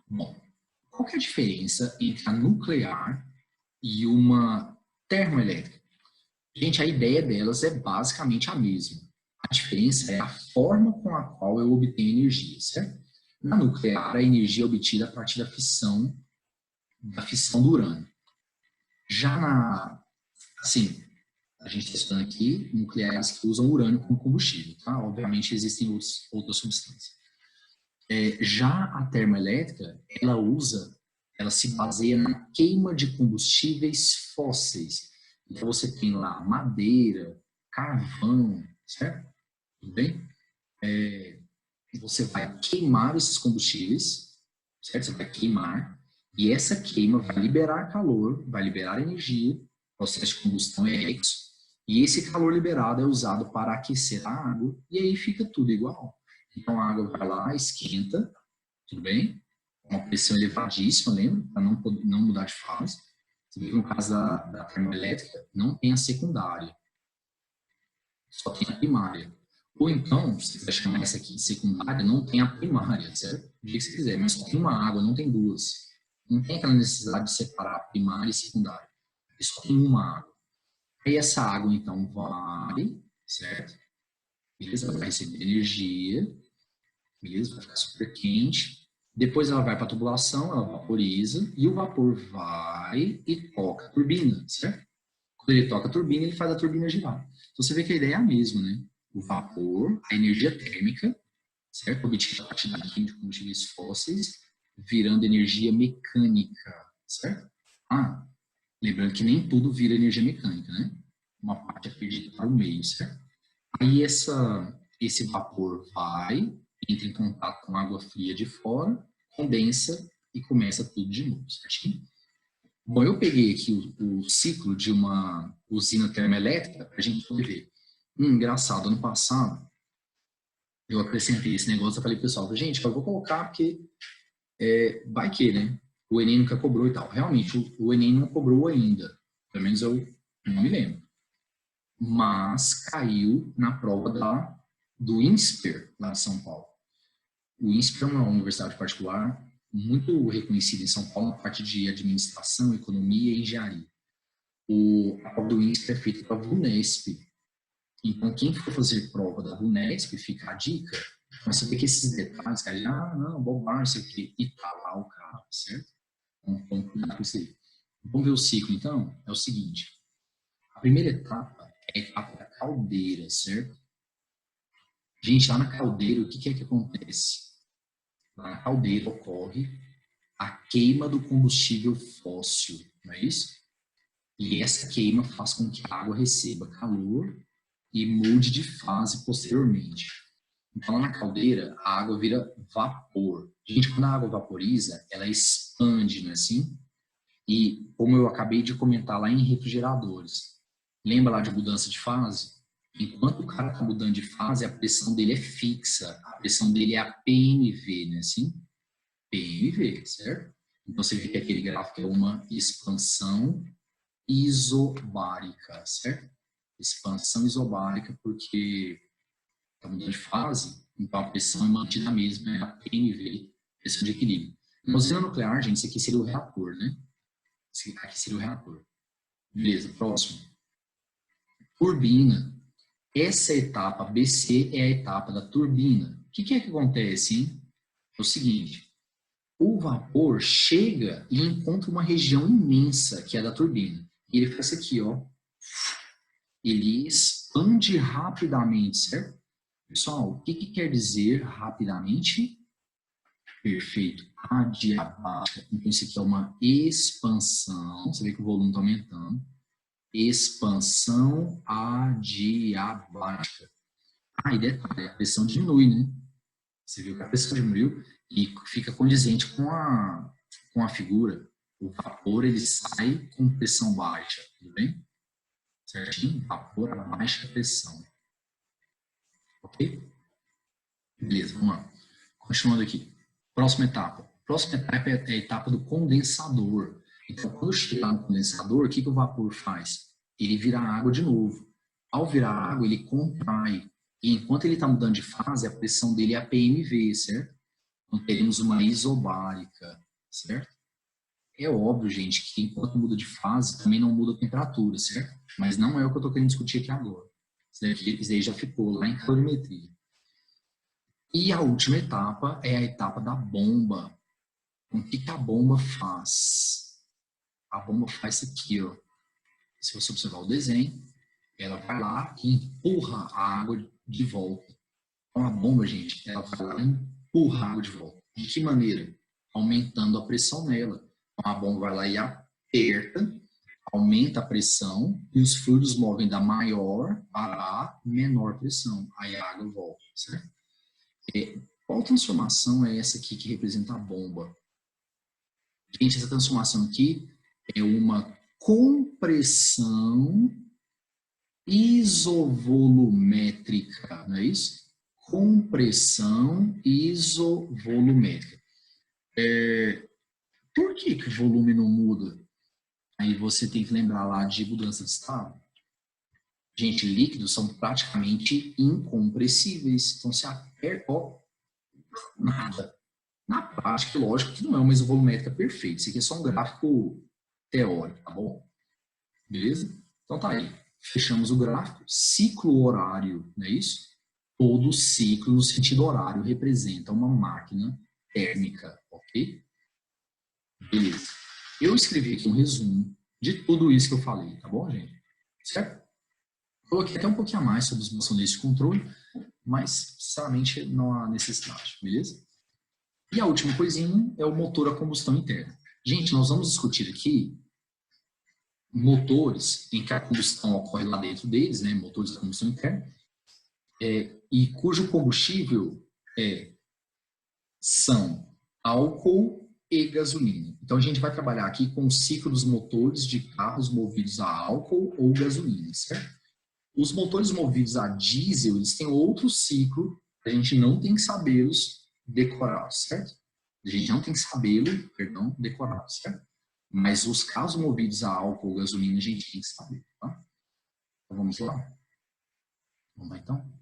Bom, qual que é a diferença entre a nuclear e uma termoelétrica? Gente, a ideia delas é basicamente a mesma. A diferença é a forma com a qual eu obtenho energia, certo? Na nuclear, a energia é obtida a partir da fissão do urânio. Já A gente está estudando aqui nucleares que usam urânio como combustível, tá? Obviamente existem outras substâncias. Já a termoelétrica, ela se baseia na queima de combustíveis fósseis. Então você tem lá madeira, carvão, certo? Tudo bem? Você vai queimar esses combustíveis, certo? Você vai queimar, e essa queima vai liberar calor, vai liberar energia, o processo de combustão é isso, e esse calor liberado é usado para aquecer a água, e aí fica tudo igual. Então a água vai lá, esquenta, tudo bem? Uma pressão elevadíssima, lembra? Para não mudar de fase. Você vê que no caso da termoelétrica, não tem a secundária, só tem a primária. Ou então, se você quiser chamar essa aqui de secundária, não tem a primária, certo? Do jeito que você quiser, mas só tem uma água, não tem duas. Não tem aquela necessidade de separar primária e secundária. Só tem uma água. Aí essa água, então, vai, certo? Beleza? Vai receber energia, beleza? Vai ficar super quente. Depois ela vai para a tubulação, ela vaporiza, e o vapor vai e toca a turbina, certo? Quando ele toca a turbina, ele faz a turbina girar. Então você vê que a ideia é a mesma, né? O vapor, a energia térmica, certo? Obtida a partir da queima de combustíveis fósseis, virando energia mecânica, certo? Lembrando que nem tudo vira energia mecânica, né? Uma parte é perdida para o meio, certo? Aí esse vapor vai, entra em contato com água fria de fora, condensa e começa tudo de novo, certinho? Bom, eu peguei aqui o ciclo de uma usina termoelétrica para a gente poder ver. Engraçado, ano passado, eu acrescentei esse negócio, eu falei, pessoal, gente, eu vou colocar porque vai que, né? O Enem nunca cobrou e tal. Realmente, o Enem não cobrou ainda. Pelo menos eu não me lembro. Mas caiu na prova do INSPER, lá em São Paulo. O INSPER é uma universidade particular muito reconhecida em São Paulo na parte de administração, economia e engenharia. A prova do INSPER é feita para a VUNESP. Então, quem for fazer prova da VUNESP, fica a dica, mas você vê que esses detalhes, cara, não, bobagem, isso aqui, e tá lá o cara, certo? Então, vamos cuidar com isso aí. Vamos ver o ciclo, então? É o seguinte. A primeira etapa é a etapa da caldeira, certo? Gente, lá na caldeira, o que é que acontece? Lá na caldeira ocorre a queima do combustível fóssil, não é isso? E essa queima faz com que a água receba calor e mude de fase posteriormente. Então, lá na caldeira, a água vira vapor. Gente, quando a água vaporiza, ela expande, não é assim? E, como eu acabei de comentar lá em refrigeradores, lembra lá de mudança de fase? Enquanto o cara está mudando de fase, a pressão dele é fixa. A pressão dele é a PMV, né? Assim? PMV, certo? Então, você vê que aquele gráfico é uma expansão isobárica, certo? Expansão isobárica porque está mudando de fase, então a pressão é mantida a mesma, é a PMV, pressão de equilíbrio. Na usina nuclear, gente, isso aqui seria o reator, né? Esse aqui seria o reator. Beleza, próximo. Turbina. Essa etapa BC é a etapa da turbina. O que é que acontece, hein? É o seguinte, o vapor chega e encontra uma região imensa, que é a da turbina. E ele faz isso aqui, ó. Ele expande rapidamente, certo? Pessoal, o que quer dizer rapidamente? Perfeito. Adiabática. Então, isso aqui é uma expansão. Você vê que o volume está aumentando. Expansão adiabática. E detalhe, a pressão diminui, né? Você viu que a pressão diminuiu e fica condizente com a figura. O vapor, ele sai com pressão baixa, tudo bem? Certinho? Vapor a baixa pressão. Ok? Beleza, vamos lá. Continuando aqui. Próxima etapa. Próxima etapa é a etapa do condensador. Então, quando chegar no condensador, o que o vapor faz? Ele vira água de novo. Ao virar água, ele contrai. E enquanto ele está mudando de fase, a pressão dele é a PMV, certo? Então, teremos uma isobárica, certo? É óbvio, gente, que enquanto muda de fase, também não muda a temperatura, certo? Mas não é o que eu estou querendo discutir aqui agora. Isso daí já ficou lá em calorimetria. E a última etapa é a etapa da bomba. Então, o que a bomba faz? A bomba faz isso aqui, ó. Se você observar o desenho, ela vai lá e empurra a água de volta. Então, a bomba, gente, ela vai lá e empurra a água de volta. De que maneira? Aumentando a pressão nela. Então, a bomba vai lá e aperta, aumenta a pressão e os fluidos movem da maior para a menor pressão. Aí a água volta, certo? Qual transformação é essa aqui que representa a bomba? Gente, essa transformação aqui é uma compressão isovolumétrica, não é isso? Compressão isovolumétrica. Por que o volume não muda? Aí você tem que lembrar lá de mudança de estado. Gente, líquidos são praticamente incompressíveis. Então, se aperta, nada. Na prática, lógico que não é uma isovolumétrica perfeita. Isso aqui é só um gráfico teórico, tá bom? Beleza? Então tá aí. Fechamos o gráfico. Ciclo horário, não é isso? Todo ciclo no sentido horário representa uma máquina térmica, ok? Beleza. Eu escrevi aqui um resumo de tudo isso que eu falei, tá bom, gente? Certo? Coloquei até um pouquinho a mais sobre os maçoneiros de controle, mas, sinceramente, não há necessidade, beleza? E a última coisinha é o motor a combustão interna. Gente, nós vamos discutir aqui motores em que a combustão ocorre lá dentro deles, né, motores a combustão interna, e cujo combustível são álcool e gasolina. Então, a gente vai trabalhar aqui com o ciclo dos motores de carros movidos a álcool ou gasolina, certo? Os motores movidos a diesel, eles têm outro ciclo, a gente não tem que sabê-los decorados, certo? A gente não tem que sabê-lo, perdão, decorados, certo? Mas os carros movidos a álcool ou gasolina, a gente tem que saber, tá? Então, vamos lá? Vamos lá, então?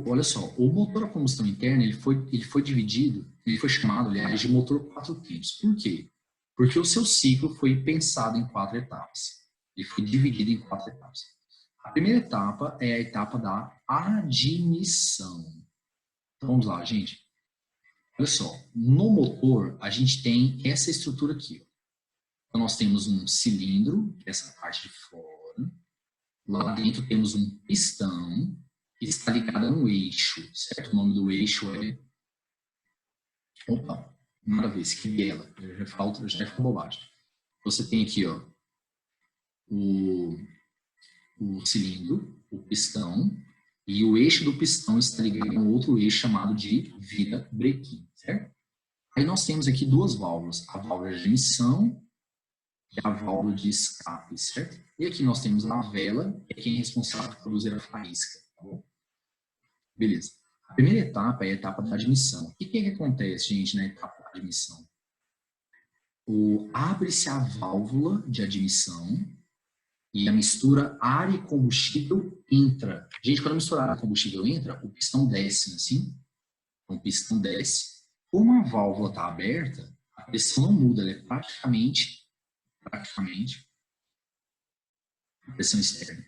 Olha só, o motor a combustão interna, ele foi dividido, ele foi chamado, aliás, de motor 4 tempos. Por quê? Porque o seu ciclo foi pensado em 4 etapas. Ele foi dividido em 4 etapas. A primeira etapa é a etapa da admissão. Então, vamos lá, gente. Olha só, no motor, a gente tem essa estrutura aqui. Ó. Então, nós temos um cilindro, que é essa parte de fora. Lá dentro temos um pistão, que está ligado a um eixo, certo? O nome do eixo é... Opa, nada a ver, esse aqui é ela. Já fica bobagem. Você tem aqui, ó, o cilindro, o pistão, e o eixo do pistão está ligado a um outro eixo chamado de virabrequim, certo? Aí nós temos aqui duas válvulas, a válvula de admissão e a válvula de escape, certo? E aqui nós temos a vela, que é quem é responsável por produzir a faísca, tá bom? Beleza. A primeira etapa é a etapa da admissão. O que acontece, gente, na etapa da admissão? Abre-se a válvula de admissão e a mistura ar e combustível entra. Gente, quando a mistura ar e combustível entra, o pistão desce, assim. Então, o pistão desce. Como a válvula está aberta, a pressão não muda, ela é praticamente a pressão externa.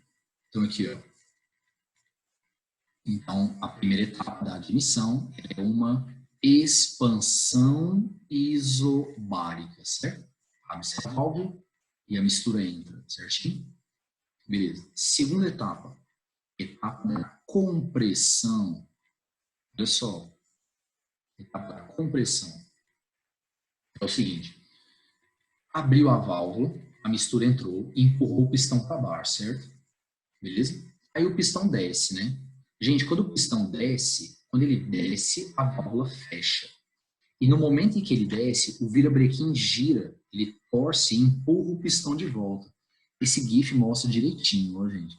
Então, aqui, ó. Então, a primeira etapa da admissão é uma expansão isobárica, certo? Abre-se a válvula e a mistura entra, certinho? Beleza. Segunda etapa. Etapa da compressão. Olha só. Etapa da compressão. É o seguinte. Abriu a válvula, a mistura entrou e empurrou o pistão para baixo, certo? Beleza? Aí o pistão desce, né? Gente, quando o pistão desce, quando ele desce, a válvula fecha. E no momento em que ele desce, o virabrequim gira, ele torce e empurra o pistão de volta. Esse GIF mostra direitinho, ó, gente.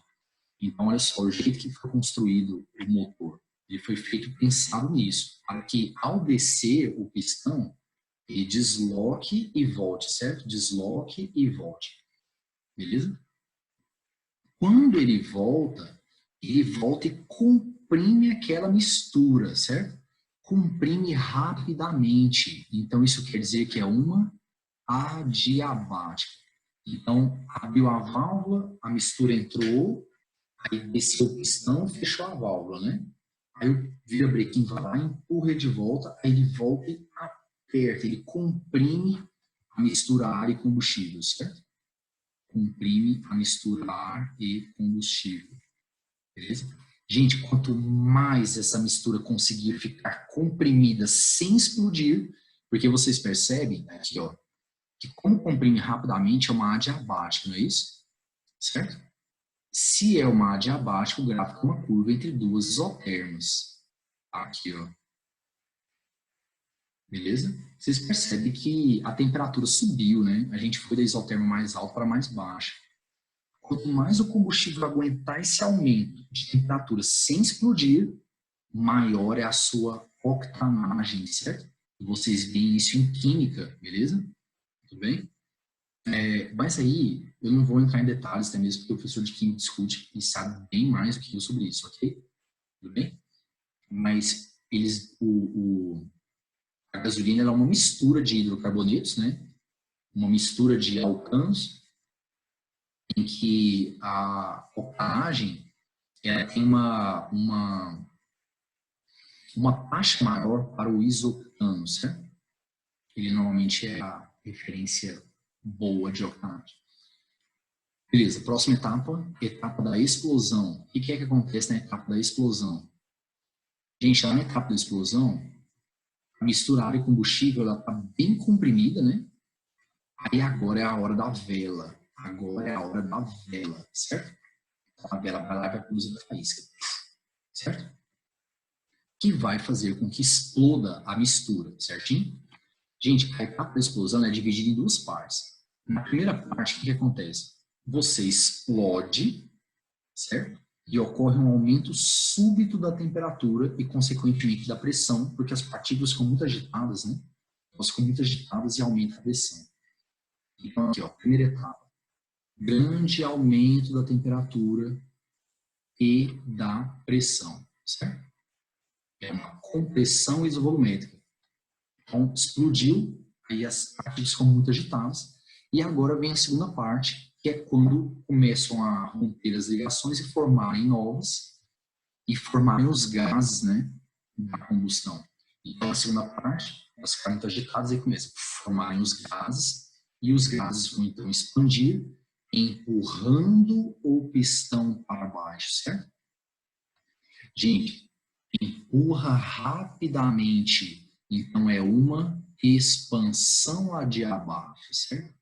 Então, olha só, o jeito que foi construído o motor, ele foi feito pensado nisso, para que ao descer o pistão, ele desloque e volte, certo? Desloque e volte. Beleza? Quando ele volta e comprime aquela mistura, certo? Comprime rapidamente. Então, isso quer dizer que é uma adiabática. Então, abriu a válvula, a mistura entrou, aí desceu o pistão, fechou a válvula, né? Aí o virabrequim vai lá, empurra de volta, aí ele volta e aperta, ele comprime a mistura ar e combustível, certo? comprime a mistura ar e combustível. Beleza? Gente, quanto mais essa mistura conseguir ficar comprimida sem explodir, porque vocês percebem aqui, ó, que como comprime rapidamente é uma adiabática, não é isso? Certo? Se é uma adiabática, o gráfico é uma curva entre duas isótermas. Aqui, ó. Beleza? Vocês percebem que a temperatura subiu, né? A gente foi da isoterma mais alta para mais baixa. Quanto mais o combustível aguentar esse aumento de temperatura sem explodir, maior é a sua octanagem, certo? E vocês veem isso em química, beleza? Tudo bem? Mas aí, eu não vou entrar em detalhes, até mesmo porque o professor de química discute e sabe bem mais do que eu sobre isso, ok? Tudo bem? Mas a gasolina é uma mistura de hidrocarbonetos, né? Uma mistura de alcanos, em que a octanagem tem uma taxa maior para o isoctano, certo? Ele normalmente é a referência boa de octanagem. Beleza, próxima etapa da explosão. O que é que acontece na etapa da explosão? Gente, lá na etapa da explosão, a mistura ar e combustível está bem comprimida, né? Aí agora é a hora da vela. Agora é a hora da vela, certo? A vela vai lá e vai produzir a faísca. Certo? Que vai fazer com que exploda a mistura, certinho? Gente, a etapa da explosão é dividida em duas partes. Na primeira parte, o que acontece? Você explode, certo? E ocorre um aumento súbito da temperatura e, consequentemente, da pressão, porque as partículas ficam muito agitadas, né? Elas ficam muito agitadas e aumenta a pressão. Então, aqui, ó, primeira etapa. Grande aumento da temperatura e da pressão, certo? É uma compressão isovolumétrica. Então, explodiu, aí as partículas ficam muito agitadas, e agora vem a segunda parte, que é quando começam a romper as ligações e formarem novas, e formarem os gases, né, da combustão. Então, a segunda parte, elas ficaram muito agitadas e começam a formarem os gases, e os gases vão então expandir, empurrando o pistão para baixo, certo? Gente, empurra rapidamente. Então, é uma expansão adiabática, certo?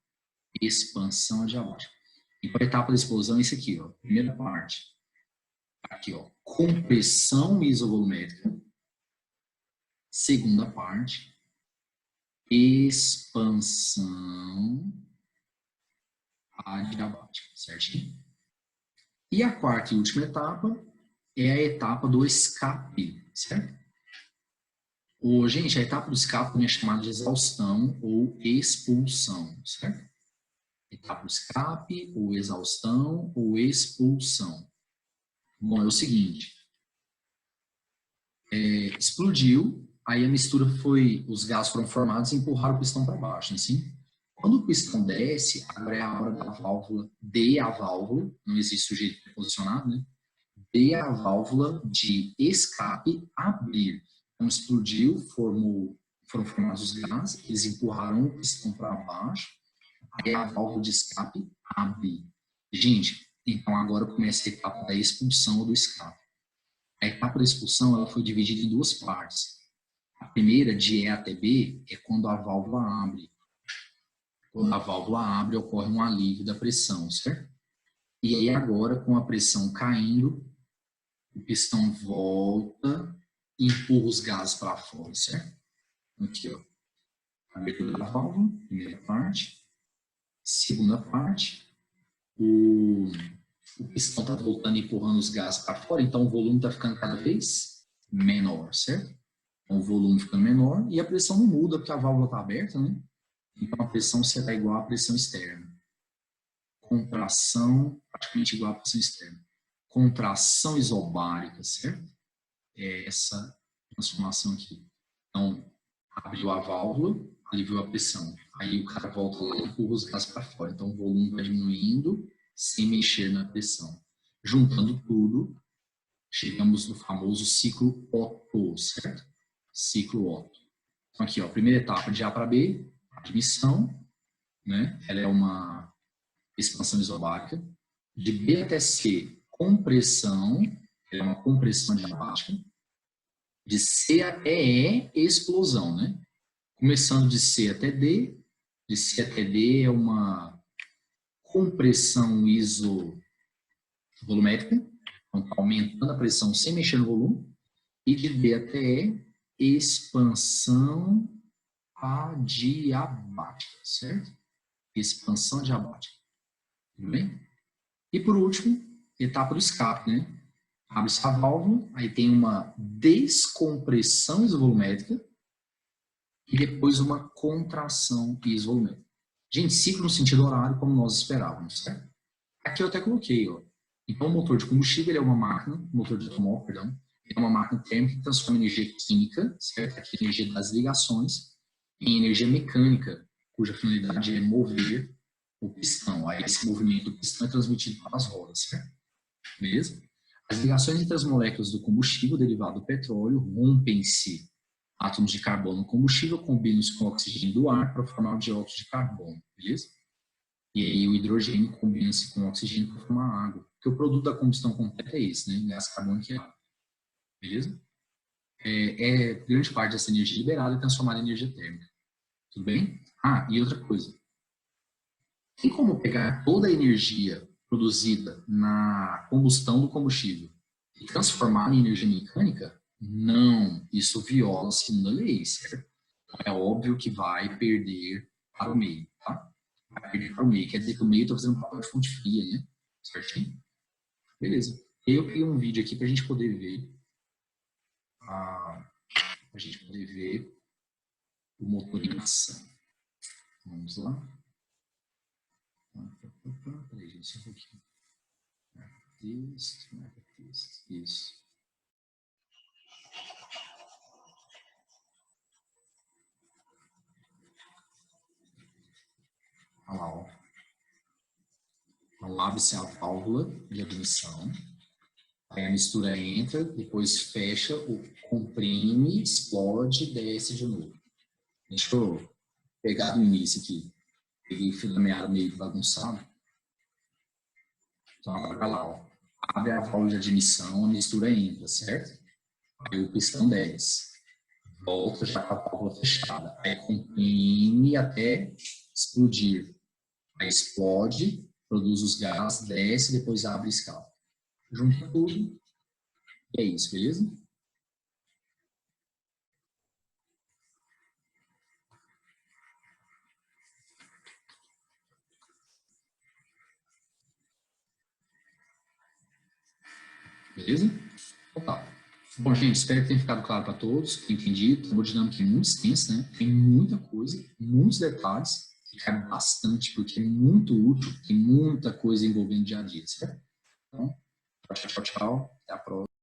Expansão adiabática. E para a etapa da explosão, isso aqui, ó. Primeira parte. Aqui, ó. Compressão isovolumétrica. Segunda parte. Expansão adiabática, certinho? E a quarta e última etapa é a etapa do escape, certo? Gente, a etapa do escape também é chamada de exaustão ou expulsão, certo? Etapa do escape, ou exaustão, ou expulsão. Bom, é o seguinte. Explodiu, aí a mistura os gases foram formados e empurraram o pistão para baixo, assim. Quando o pistão desce, agora é a hora da válvula, não existe sujeito preposicionado, né? De a válvula de escape abrir. Então, explodiu, foram formados os gases, eles empurraram o pistão para baixo, aí a válvula de escape abre. Gente, então agora começa a etapa da expulsão ou do escape. A etapa da expulsão ela foi dividida em duas partes. A primeira, de E até B, é quando a válvula abre. Quando a válvula abre, ocorre um alívio da pressão, certo? E aí agora, com a pressão caindo, o pistão volta e empurra os gases para fora, certo? Aqui, ó. Abertura da válvula, primeira parte. Segunda parte, o pistão está voltando e empurrando os gases para fora, então o volume está ficando cada vez menor, certo? Então o volume fica menor e a pressão não muda porque a válvula está aberta, né? Então a pressão será igual à pressão externa. Contração praticamente igual à pressão externa. Contração isobárica, certo? É essa transformação aqui. Então, abriu a válvula, aliviou a pressão. Aí o cara volta lá e empurra os gases para fora. Então, o volume vai diminuindo sem mexer na pressão. Juntando tudo, chegamos no famoso ciclo Otto, certo? Ciclo Otto. Então, aqui, ó, primeira etapa de A para B, admissão, né? Ela é uma expansão isobárica. De B até C, compressão, é uma compressão adiabática. De C até E, explosão, né? Começando de C até D. De C até D é uma compressão isovolumétrica. Então, está aumentando a pressão sem mexer no volume. E de D até E, expansão adiabática, certo? Expansão adiabática. Tudo bem? E por último, etapa do escape, né? Abre-se a válvula, aí tem uma descompressão isovolumétrica e depois uma contração isovolumétrica. Gente, ciclo no sentido horário, como nós esperávamos, certo? Aqui eu até coloquei, ó. Então, o motor de combustível ele é uma máquina, motor de automóvel, perdão, é uma máquina térmica que transforma energia química, certo? Aqui, energia das ligações, em energia mecânica, cuja finalidade é mover o pistão. Aí, esse movimento do pistão é transmitido para as rodas, certo? Beleza? As ligações entre as moléculas do combustível derivado do petróleo rompem-se. Átomos de carbono no combustível combinam-se com o oxigênio do ar para formar o dióxido de carbono, beleza? E aí o hidrogênio combina-se com o oxigênio para formar água. Porque o produto da combustão completa é esse, né? Gás carbônico e água. Beleza? Grande parte dessa energia liberada é transformada em energia térmica. Tudo bem? Ah, e outra coisa. Tem como pegar toda a energia produzida na combustão do combustível e transformar em energia mecânica? Não. Isso viola a segunda lei, certo? É óbvio que vai perder para o meio, tá? Vai perder para o meio. Quer dizer que o meio está fazendo um papel de fonte fria, né? Certinho? Beleza. Eu peguei um vídeo aqui para a gente poder ver o motor em ação. Vamos lá. Peraí, gente, só um pouquinho. Texto. Isso. Olha lá, ó. Então, abre-se a válvula de admissão. Aí a mistura entra, depois fecha, comprime, explode, desce de novo. Deixa eu pegar do início aqui. Peguei fio da meada meio bagunçado. Então, agora lá, ó. Abre a válvula de admissão, a mistura entra, certo? Aí o pistão desce. Volta já com a válvula fechada. Aí comprime até explodir. Aí explode, produz os gases, desce, depois abre e escapa. Junta tudo. E é isso, beleza? Beleza? Então tá. Bom, gente, espero que tenha ficado claro para todos, que entendido. A termodinâmica é muito extensa, né? Tem muita coisa, muitos detalhes, e cai bastante, porque é muito útil, tem muita coisa envolvendo dia a dia, certo? Então, tchau, tchau. Até a próxima.